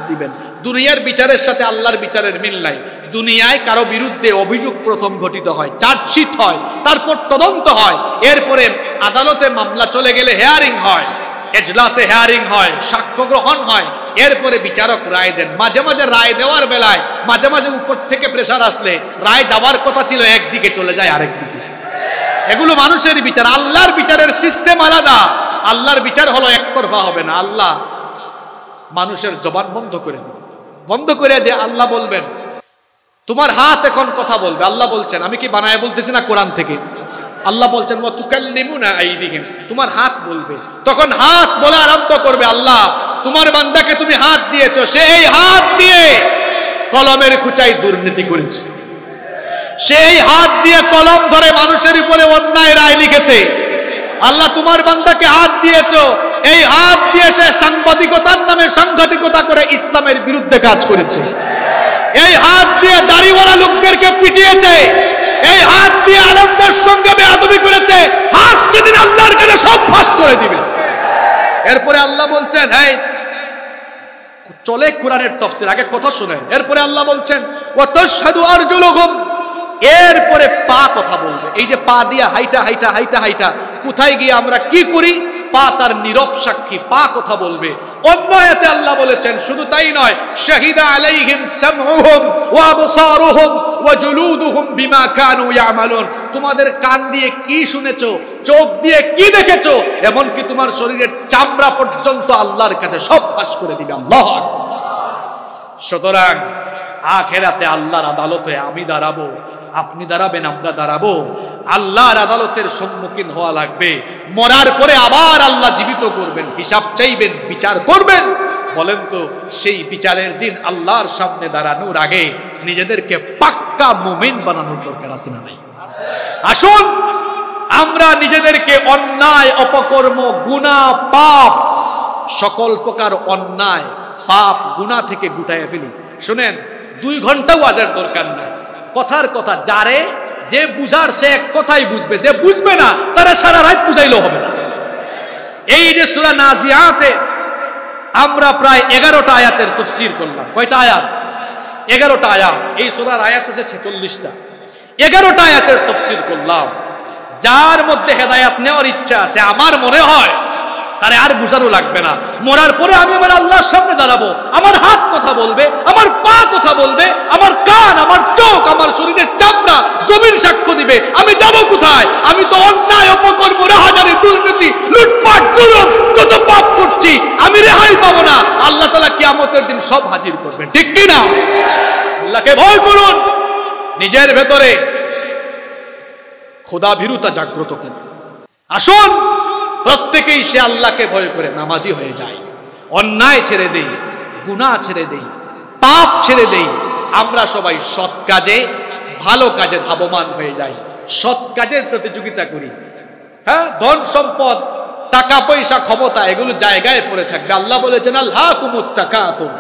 Speaker 2: দিবেন। দুনিয়ার বিচারের সাথে আল্লাহর বিচারের মিল নাই। দুনিয়ায় কারো বিরুদ্ধে অভিযোগ প্রথম গঠিত হয়, চার্জশিট হয়, তারপর তদন্ত হয়, এরপরে আদালতে মামলা চলে গেলে হেয়ারিং হয়, এজলাসে হেয়ারিং হয়, সাক্ষ্য গ্রহণ হয়, এরপরে বিচারক রায় দেন। মাঝে মাঝে রায় দেওয়ার বেলায় মাঝে মাঝে উপর থেকে প্রেসার আসলে রায় যাওয়ার কথা ছিল একদিকে চলে যায় আরেক দিকে। এগুলো মানুষের বিচার, আল্লাহর বিচারের সিস্টেম আলাদা। আল্লাহর বিচার হলো একতরফা হবে না। আল্লাহ মানুষের জবান বন্ধ করে দেবে, বন্ধ করে দিয়ে আল্লাহ বলবেন তোমার হাত এখন কথা বলবে। আল্লাহ বলছেন, আমি কি বানায় বলতেছি না কোরআন থেকে? আল্লাহ বলছেন ওয়া তুকাল্লিমুনা আইদিহিম, তোমার হাত বলবে। তখন হাত বলা আরম্ভ করবে, আল্লাহ তোমার বান্দাকে তুমি হাত দিয়েছো, সে এই হাত দিয়ে কলমের খুঁচায় দুর্নীতি করেছে, সেই হাত দিয়ে কলম ধরে মানুষের উপরে অন্যায় রায় লিখেছে। আল্লাহ তোমার বান্দাকে হাত দিয়েছো, এই হাত দিয়ে সে সাংবাদিকতার নামে সাংঘাতিকতা করে ইসলামের বিরুদ্ধে কাজ করেছে, এই হাত দিয়ে দাড়িওয়ালা লোকদেরকে পিটিয়েছে, এই হাত দিয়ে আলেমদের সঙ্গে বেয়াদবি করেছে। হাত যেদিন আল্লাহর কাছে সব ফাঁস করে দিবে। এরপরে আল্লাহ বলছেন, এই চলে কোরআনের তাফসীর, আগে কথা শুনেন। এরপরে আল্লাহ বলছেন ওয়া তাশহাদু আরজুলুহুম, এরপরে পা কথা বলবে। এই যে পা দিয়া হাইটা হাইটা হাইটা হাইটা কোথায় গিয়ে আমরা কি করি, পা তার নীরব সাক্ষী, পা কথা বলবে। অন্য আয়াতে আল্লাহ বলেছেন শুধু তাই নয়, শাহিদা আলাইহিম সামউহুম ওয়া আবসারুহুম ওয়া জুলুদুহুম বিমা কানু ইয়ামালুন, তোমাদের কান দিয়ে কি শুনেছো, চোখ দিয়ে কি দেখেছো, এমনকি তোমার শরীরের চামড়া পর্যন্ত আল্লাহর কাছে সব ফাঁস করে দিবে। আল্লাহু আকবার। সুতরাং আখিরাতে আল্লাহর আদালতে আমি দাঁড়াবো, আপনি দাঁড়াবেন, আমরা দাঁড়াবো, আল্লাহর আদালতের সম্মুখীন হওয়া লাগবে। মরার পরে আবার আল্লাহ জীবিত করবেন, হিসাব চাইবেন, বিচার করবেন। বলেন তো সেই বিচারের দিন আল্লাহর সামনে দাঁড়ানোর আগে নিজেদেরকে পাক্কা মুমিন বানানোর দরকার আছে না নাই? আসুন আমরা নিজেদেরকে অন্যায়, অপকর্ম, গুনাহ, পাপ, সকল প্রকার অন্যায়, পাপ, গুনাহ থেকে গুটাইয়া ফেলি। শুনেন, 2 ঘন্টাও ওয়াজের দরকার নাই। কথার কথা, যারে যে বুঝার সে এক কথাই বুঝবে, যে বুঝবে না তারা সারা রাত বুঝাইলেও হবে না। এই যে সূরা নাজিয়াতে আমরা প্রায় 11টা আয়াতের তাফসীর করলাম। কয়টা আয়াত? 11টা আয়াত। এই সূরার আয়াত আছে 46টা। 11টা আয়াতের তাফসীর করলাম। যার মধ্যে হেদায়েত নেওয়ার ইচ্ছা আছে, আমার মনে হয় তারে আর বুঝানো লাগবে না। মরার পরে আমি আমার আল্লাহর সামনে দাঁড়াবো, আমার হাত কথা বলবে, আমার পা কথা বলবে, আমার কান, আমার চোখ, আমার শরীরের চামড়া জমিন সাক্ষ্য দিবে। আমি যাব কোথায়? আমি তো অন্যায়, অপকর্ম, রাহাজানি, দুর্নীতি, লুটপাট, জুলুম যত পাপ করছি, আমি রেহাই পাবো না। আল্লাহ তাআলা কিয়ামতের দিন সব হাজির করবেন, ঠিক কি না? আল্লাহকে ভয় করুন, নিজের ভেতরে খোদা ভীরুতা জাগ্রত করুন। আসুন প্রত্যেকেই সে আল্লাহকে ভয় করে নামাজি হয়ে যায়, অন্যায় ছেড়ে দেই, গুনাহ ছেড়ে দেই, পাপ ছেড়ে দেই। আমরা সবাই সৎ কাজে, ভালো কাজে ধাবমান হয়ে যাই, সৎ কাজের প্রতিযোগিতা করি। হ্যাঁ, ধন সম্পদ, টাকা পয়সা, ক্ষমতা, এগুলো জায়গায় পড়ে থাকবে। আল্লাহ বলেছেন আলহাকুমুত তাকাসুর,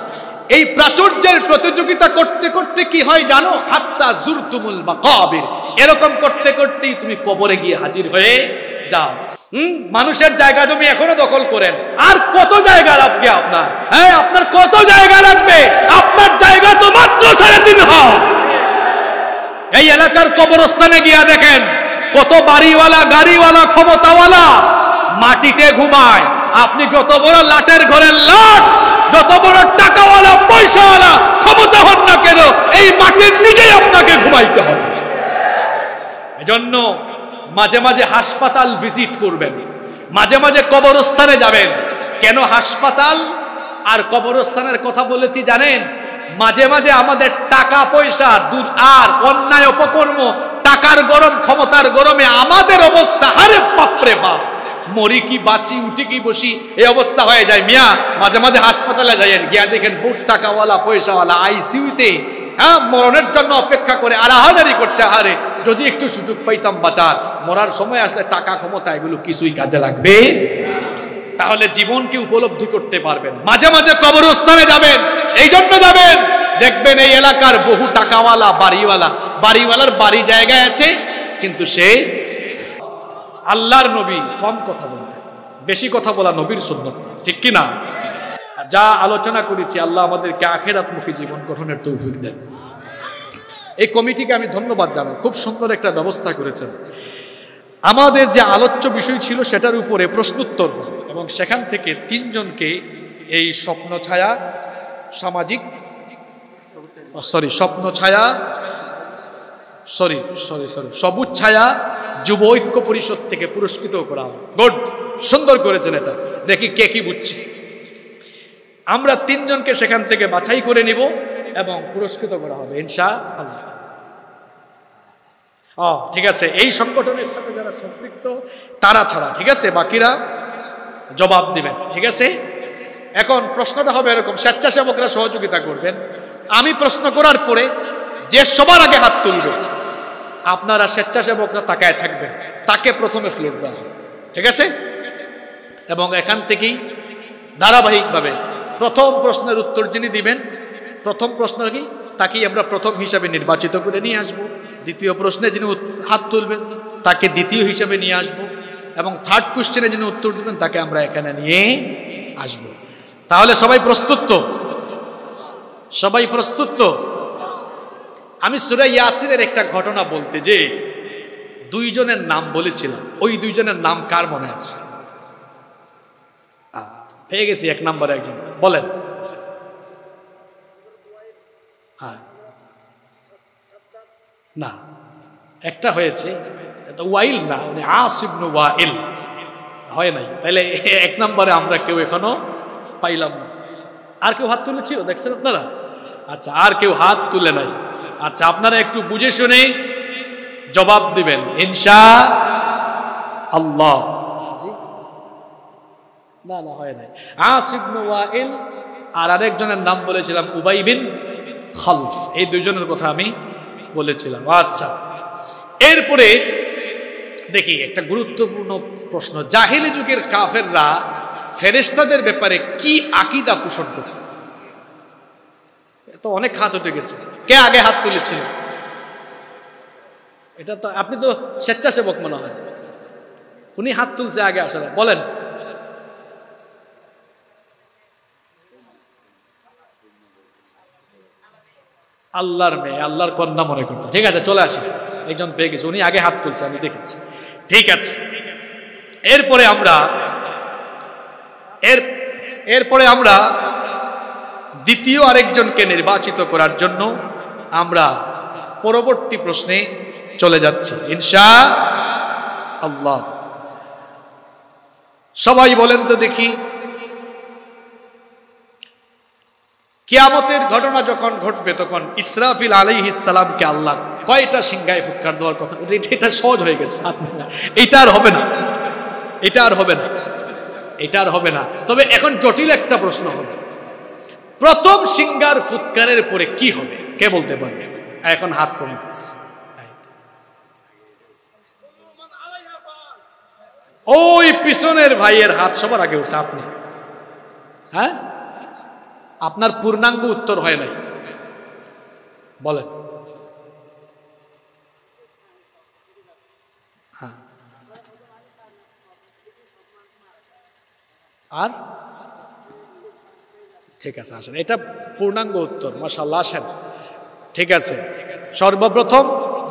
Speaker 2: এই প্রাচুর্যের প্রতিযোগিতা করতে করতে কি হয় জানো? হাত্তা জুরতুমুল মাকাবির, এরকম করতে করতেই তুমি কবরে গিয়ে হাজির হয়ে যাও। মানুষের জায়গা জমি এখনো দখল করেন, আর কত জায়গা লাগবে আপনার? হ্যাঁ, আপনার কত জায়গা লাগবে? আপনার জায়গা তো মাত্র 3.5 হাত। এই এলাকার কবরস্থানে গিয়া দেখেন কত বাড়িওয়ালা, গাড়িওয়ালা, ক্ষমতাওয়ালা মাটিতে ঘুমায়। আপনি যত বড় লাটের ঘরের লাট, যত বড় টাকাওয়ালা, পয়সাওয়ালা, ক্ষমতা হন না কেন, এই মাটির নিচেই আপনাকে ঘুমাইতে হবে। এজন্য মাঝে মাঝে হাসপাতাল ভিজিট করবেন, মাঝে মাঝে কবরস্থানে যাবেন। কেন হাসপাতাল আর কবরস্থানের কথা বলেছি জানেন? মাঝে মাঝে আমাদের টাকা পয়সা দূর আর অন্যায় অপকর্ম, টাকার গরম, ক্ষমতার গরমে আমাদের অবস্থা, আরে বাপরে বাপ, মরি কি বাঁচি, উঠি কি বসি, এই অবস্থা হয়ে যায়। মিয়া মাঝে মাঝে হাসপাতালে যাইয়েন, গিয়া দেখেন বহুত টাকাওয়ালা, পয়সাওয়ালা আইসিইউতে মরণের জন্য অপেক্ষা করে আড়াহাজারি করছে। আরে যদি একটু সুযোগ পাইতাম বাঁচার, মরার সময় আসলে টাকা, ক্ষমতা এগুলো কিছুই কাজে লাগবে। তাহলে জীবনকে উপলব্ধি করতে পারবেন। মাঝে মাঝে কবরস্থানে যাবেন, এই জন্য যাবেন, দেখবেন এই এলাকার বহু টাকাওয়ালা, বাড়িওয়ালা, বাড়িওয়ালার বাড়ি জায়গায় আছে, কিন্তু সে আল্লাহর নবী কম কথা বলতেন, বেশি কথা বলা নবীর সুন্নত, ঠিক কি না? যা আলোচনা করেছি, আল্লাহ আমাদেরকে আখিরাতমুখী জীবন গঠনের তৌফিক দেন। এই কমিটিকে আমি ধন্যবাদ জানাই, খুব সুন্দর একটা ব্যবস্থা করেছেন। আমাদের যে আলোচ্য বিষয় ছিল সেটার উপরে প্রশ্নোত্তর হবে এবং সেখান থেকে তিনজনকে এই স্বপ্ন ছায়া সামাজিক সবুজ ছায়া যুব ঐক্য পরিষদ থেকে পুরস্কৃত করা হবে। গুড, সুন্দর করেছেন এটা, দেখি কে কি বুঝছে। আমরা তিনজনকে সেখান থেকে বাছাই করে নিব এবং পুরস্কৃত করা হবে ইনশাআল্লাহ। ঠিক আছে, এই সংগঠনের সাথে যারা সম্পৃক্ত তারা ছাড়া, ঠিক আছে, বাকিরা জবাব দিবেন, ঠিক আছে। এখন প্রশ্নটা হবে এরকম, স্বেচ্ছাসেবকরা সহযোগিতা করবেন। আমি প্রশ্ন করার পরে যে সবার আগে হাত তুলবে, আপনারা স্বেচ্ছাসেবকরা তাকায় থাকবেন, তাকে প্রথমে ফ্লোর দেওয়া হবে, ঠিক আছে। এবং এখান থেকেই ধারাবাহিকভাবে প্রথম প্রশ্নের উত্তর যিনি দিবেন, প্রথম প্রশ্ন কি তাকেই আমরা প্রথম হিসাবে নির্বাচিত করে নিয়ে আসব। দ্বিতীয় প্রশ্নে যিনি হাত তুলবেন তাকে দ্বিতীয় হিসাবে নিয়ে আসব এবং থার্ড কোশ্চেনে যিনি উত্তর দিবেন তাকে আমরা এখানে নিয়ে আসব। তাহলে সবাই প্রস্তুত তো? সবাই প্রস্তুত তো? আমি সূরা ইয়াসিনের একটা ঘটনা বলতে যে দুইজনের নাম বলেছিলাম, ওই দুইজনের নাম কার মনে আছে? পেয়ে গেছি, এক নম্বরে একজন বলেন। হ্যাঁ, না, একটা হয়েছে, ওয়াইল না, উনি আস ইবনে ওয়াইল, হয় নাই। তাইলে এক নম্বরে আমরা কেউ এখনো পাইলাম না। আর কেউ হাত তুলেছিল দেখছেন আপনারা? আচ্ছা, আর কেউ হাত তুলে নাই। আচ্ছা, আপনারা একটু বুঝে শুনে জবাব দিবেন ইনশাআল্লাহ। না না, হয় নাই। আস ইবনে ওয়াইল আর আরেকজনের নাম বলেছিলাম উবাই বিন খালফ, এই দুইজনের কথা আমি বলেছিলাম। আচ্ছা, এরপরে দেখি একটা গুরুত্বপূর্ণ প্রশ্ন, জাহেলি যুগের কাফেররা ফেরেশতাদের ব্যাপারে কি আকীদা পোষণ করত? তো অনেক হাত উঠে গেছে, কে আগে হাত তুলেছিল? এটা তো আপনি তো স্বেচ্ছাসেবক মনে হয়, উনি হাত তুলছে আগে, আসলে বলেন। আল্লাহর মেয়ে, আল্লাহর কন্যা মনে করতো। ঠিক আছে, চলে আসেন, একজন পেয়ে গেছে, উনি আগে হাত তুলছে, আমি দেখেছি। ঠিক আছে, এরপরে আমরা দ্বিতীয় আরেকজনকে নির্বাচিত করার জন্য আমরা পরবর্তী প্রশ্নে চলে যাচ্ছি ইনশাআল্লাহ। সবাই বলেন তো দেখি, কিয়ামতের ঘটনা যখন ঘটবে তখন ইসরাফিল আলাইহিস সালামকে আল্লাহ কয়টা সিংহায় ফুৎকার দেওয়ার কথা? এটা সহজ হয়ে গেছে, এটা আর হবে না, এটা আর হবে না, এটা আর হবে না। তবে এখন জটিল একটা প্রশ্ন হবে, প্রথম সিংহার ফুৎকারের পরে কি হবে? কে বলতে পারবে? এখন হাত কমে গেছে। ওই পিছনের ভাইয়ের হাত সবার আগে উঠছে, আপনি। হ্যাঁ, আপনার পূর্ণাঙ্গ উত্তর হয় নাই, বলেন। হ্যাঁ, আর ঠিক আছে, আসেন, এটা পূর্ণাঙ্গ উত্তর, মাশাআল্লাহ, আসেন। ঠিক আছে, সর্বপ্রথম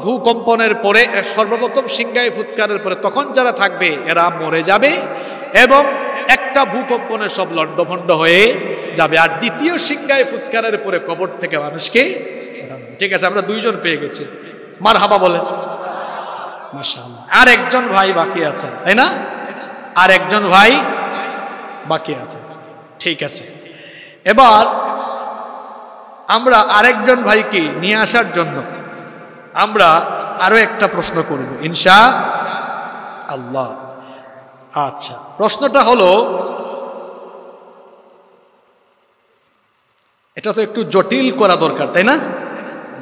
Speaker 2: ভূকম্পনের পরে, সর্বপ্রথম সিংহায় ফুৎকারের পরে তখন যারা থাকবে এরা মরে যাবে এবং একটা ভূকম্পনে সব লণ্ডভণ্ড হয়ে যাবে। আর দ্বিতীয় সিংহায় ফুৎকারের পরে কবর থেকে মানুষকে। ঠিক আছে, আমরা দুইজন পেয়ে গেছি, মারহাবা বলেন, মাশাআল্লাহ। আর একজন ভাই বাকি আছেন, তাই না? আর একজন ভাই বাকি আছেন, ঠিক আছে। এবার আমরা আরেকজন ভাইকে নিয়ে আসার জন্য আমরা আরো একটা প্রশ্ন করব ইনশাআল্লাহ। আচ্ছা, প্রশ্নটা হলো, এটা তো একটু জটিল করা দরকার, তাই না?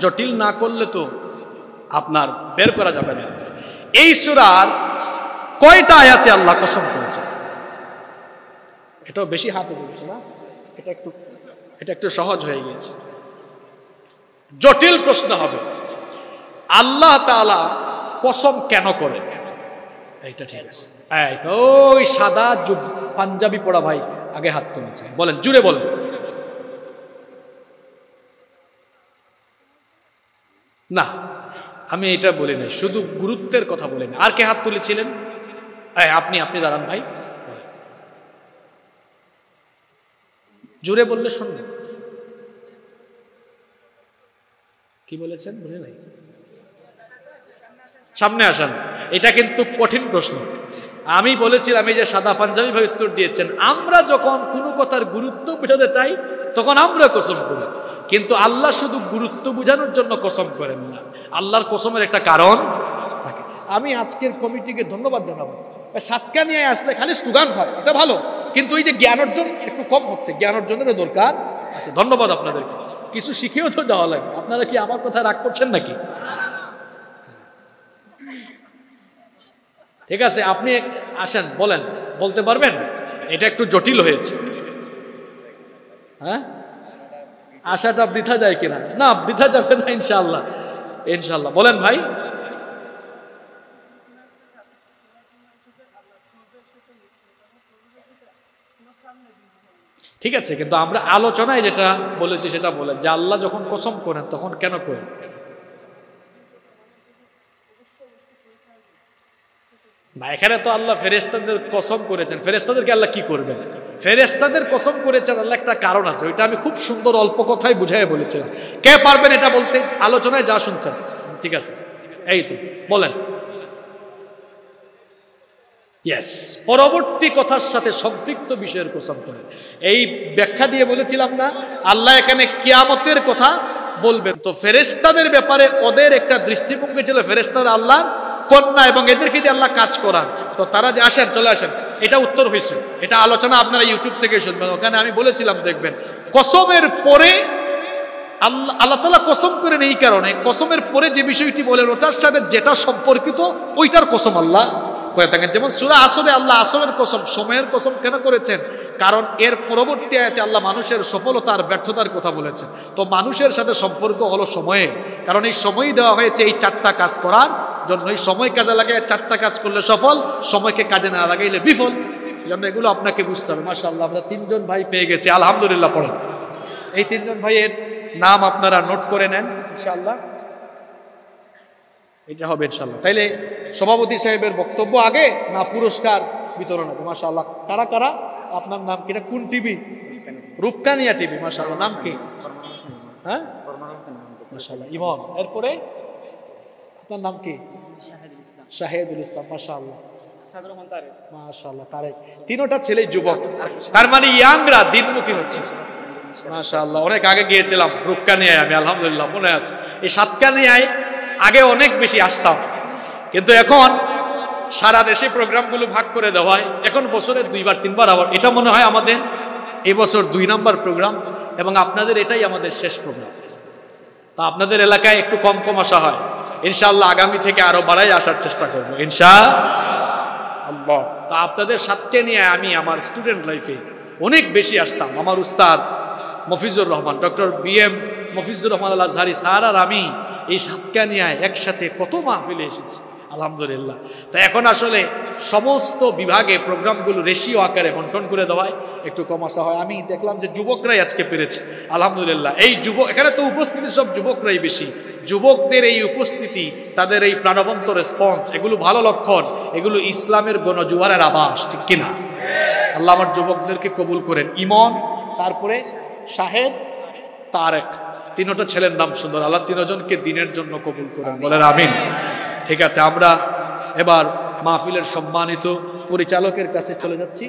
Speaker 2: জটিল না করলে তো আপনার বের করা যাবে না। এই সূরার কয়টা আয়াতে আল্লাহ কসম করেছে? এটাও বেশি হাত উঠে গেছে না, এটা একটু সহজ হয়ে গেছে। জটিল প্রশ্ন হবে, আল্লাহ তাআলা কসম কেন করেন? এইটা ঠিক আছে। ওই সাদা পাঞ্জাবি পড়া ভাই আগে হাত তুলেছে, বলেন, জুড়ে বলেন। না, আমি এটা বলি নাই, শুধু গুরুত্বের কথা বলিনি। আর কে হাত তুলেছিলেন? আপনি দাঁড়ান ভাই, জোরে বললে শুনবেন। কি বলেছেন বলে নাই? সামনে আসেন। এটা কিন্তু কঠিন প্রশ্ন। আমি বলেছিলাম, এই যে সাদা পাঞ্জাবি ভাই উত্তর দিয়েছেন, আমরা যখন কোনো কথার গুরুত্ব বোঝাতে চাই তখন আমরা কসম করি, কিন্তু আল্লাহ শুধু গুরুত্ব বোঝানোর জন্য কসম করেন না, আল্লাহর কসমের একটা কারণ থাকে। আমি আজকের কমিটিকে ধন্যবাদ জানাবো। সাতকা নিয়ে আসলে খালি স্লোগান হয়, এটা ভালো, কিন্তু এই যে জ্ঞান অর্জন একটু কম হচ্ছে, জ্ঞান অর্জনেরও দরকার আছে। ধন্যবাদ আপনাদেরকে, কিছু শিখেও তো যাওয়া লাগে। আপনারা কি আমার কথা রাগ করছেন নাকি? ঠিক আছে, আপনি আসেন, বলেন, বলতে পারবেন? এটা একটু জটিল হয়েছে। হ্যাঁ, আশাটা বৃথা যায় কিনা? না, বৃথা যাবে না ইনশাআল্লাহ, ইনশাআল্লাহ। বলেন ভাই। ঠিক আছে, কিন্তু আমরা আলোচনায় যেটা বলেছি সেটা বলেন যে আল্লাহ যখন কসম করেন তখন কেন করেন? না, এখানে তো আল্লাহ ফেরেশতাদের কসম করেছেন, ফেরেশতাদেরকে আল্লাহ কি করবেন? ফেরেশতাদের কসম করেছেন আল্লাহ, একটা কারণ আছে, ওইটা আমি খুব সুন্দর অল্প কথায় বুঝাই বলেছিলাম। কে পারবেন এটা বলতে? আলোচনায় যা শুনছেন। ঠিক আছে, এই তো বলেন। ইয়েস, পরবর্তী কথার সাথে সম্পৃক্ত বিষয়ের কসম করেন। এই ব্যাখ্যা দিয়ে বলেছিলাম না, আল্লাহ এখানে কিয়ামতের কথা বলবেন, তো ফেরেশতাদের ব্যাপারে ওদের একটা দৃষ্টিভঙ্গি ছিল ফেরেশতারা আল্লাহ কন্যা এবং এদেরকে দিয়ে আল্লাহ কাজ করান। তো তারা যে আসেন, চলে আসেন, এটা উত্তর হয়েছে। এটা আলোচনা আপনারা ইউটিউব থেকে শুনবেন, ওখানে আমি বলেছিলাম, দেখবেন কসমের পরে আল্লাহ তাআলা কসম করেন এই কারণে, কসমের পরে যে বিষয়টি বলেন ওটার সাথে যেটা সম্পর্কিত ওইটার কসম আল্লাহ করে থাকেন। যেমন সূরা আসরে আল্লাহ আসরের কসম, সময়ের কসম কেন করেছেন? কারণ এর পরবর্তী আয়াতে আল্লাহ মানুষের সফলতা আর ব্যর্থতার কথা বলেছেন। তো মানুষের সাথে সম্পর্ক হলো সময়ের, কারণ এই সময় দেওয়া হয়েছে এই চারটা কাজ করার জন্য। এই সময় কাজে লাগায় চারটা কাজ করলে সফল, সময়কে কাজে না লাগাইলে বিফল। এই জন্য এগুলো আপনাকে বুঝতে হবে। মাশাআল্লাহ, আমরা 3 জন ভাই পেয়ে গেছি, আলহামদুলিল্লাহ। পড়েন, এই 3 জন ভাইয়ের নাম আপনারা নোট করে নেন ইনশাআল্লাহ, এটা হবে ইনশাআল্লাহ। তাইলে সভাপতি সাহেবের বক্তব্য আগে না পুরস্কার বিতরণ হবে? মাশাআল্লাহ, কারা কারা? আপনার নাম কি? কোন টিভি? রূপকানিয়া টিভি। মাশাআল্লাহ, নাম কি? হ্যাঁ, মাশাআল্লাহ, ইমন। এরপরে আপনার নাম কি? শাহেদুল ইসলাম। মাশাআল্লাহ, মাশাআল্লাহ, তারেক। তিনটা ছেলে যুবক, তার মানে ইয়াংরা দিনমুখী হচ্ছে। মাশাআল্লাহ, অনেক আগে গিয়েছিলাম রূপকানিয়ায় আমি, আলহামদুলিল্লাহ মনে আছে। এই সাতকানিয়ায় আগে অনেক বেশি আসতাম, কিন্তু এখন সারা দেশে প্রোগ্রামগুলো ভাগ করে দেওয়ায় এখন বছরে 2বার 3বার আবার। এটা মনে হয় আমাদের এবছর 2 নম্বর প্রোগ্রাম, এবং আপনাদের এটাই আমাদের শেষ প্রোগ্রাম। তা আপনাদের এলাকায় একটু কম কম আসা হয়, ইনশাআল্লাহ আগামী থেকে আরো বাড়াই আসার চেষ্টা করবো ইনশাআল্লাহ। তা আপনাদের সাথে নিয়ে আমি আমার স্টুডেন্ট লাইফে অনেক বেশি আসতাম। আমার উস্তাদ মফিজুর রহমান, ডক্টর BM মফিজুর রহমান আল আজহারি স্যার আর আমি এই সাতকানিয়ায় একসাথে কত মাহফিলে এসেছি, আলহামদুলিল্লাহ। তো এখন আসলে সমস্ত বিভাগে প্রোগ্রামগুলো রেশিও আকারে বন্টন করে দেওয়ায় একটু কম আসা হয়। আমি দেখলাম যে যুবকরাই আজকে পেরেছে, আলহামদুলিল্লাহ। এই যুবক, এখানে তো উপস্থিতি সব যুবকরাই বেশি। যুবকদের এই উপস্থিতি, তাদের এই প্রাণবন্ত রেসপন্স, এগুলো ভালো লক্ষণ, এগুলো ইসলামের গণজোয়ারের আভাস, ঠিক কিনা? আল্লাহ আমার যুবকদেরকে কবুল করেন। ইমন, তারপরে শাহেদ, তারেক, 3টা ছেলের নাম সুন্দর। আল্লাহ 3 জনকে দিনের জন্য কবুল করেন, বলেন আমিন। ঠিক আছে, আমরা এবার মাহফিলের সম্মানিত পরিচালকের কাছে চলে যাচ্ছি।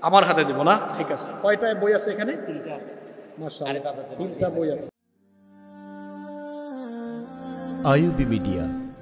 Speaker 2: আমার হাতে দিব না? ঠিক আছে। কয়টা বই আছে এখানে? 3টা আছে। মাশাআল্লাহ, 3টা বই আছে।
Speaker 3: IUB media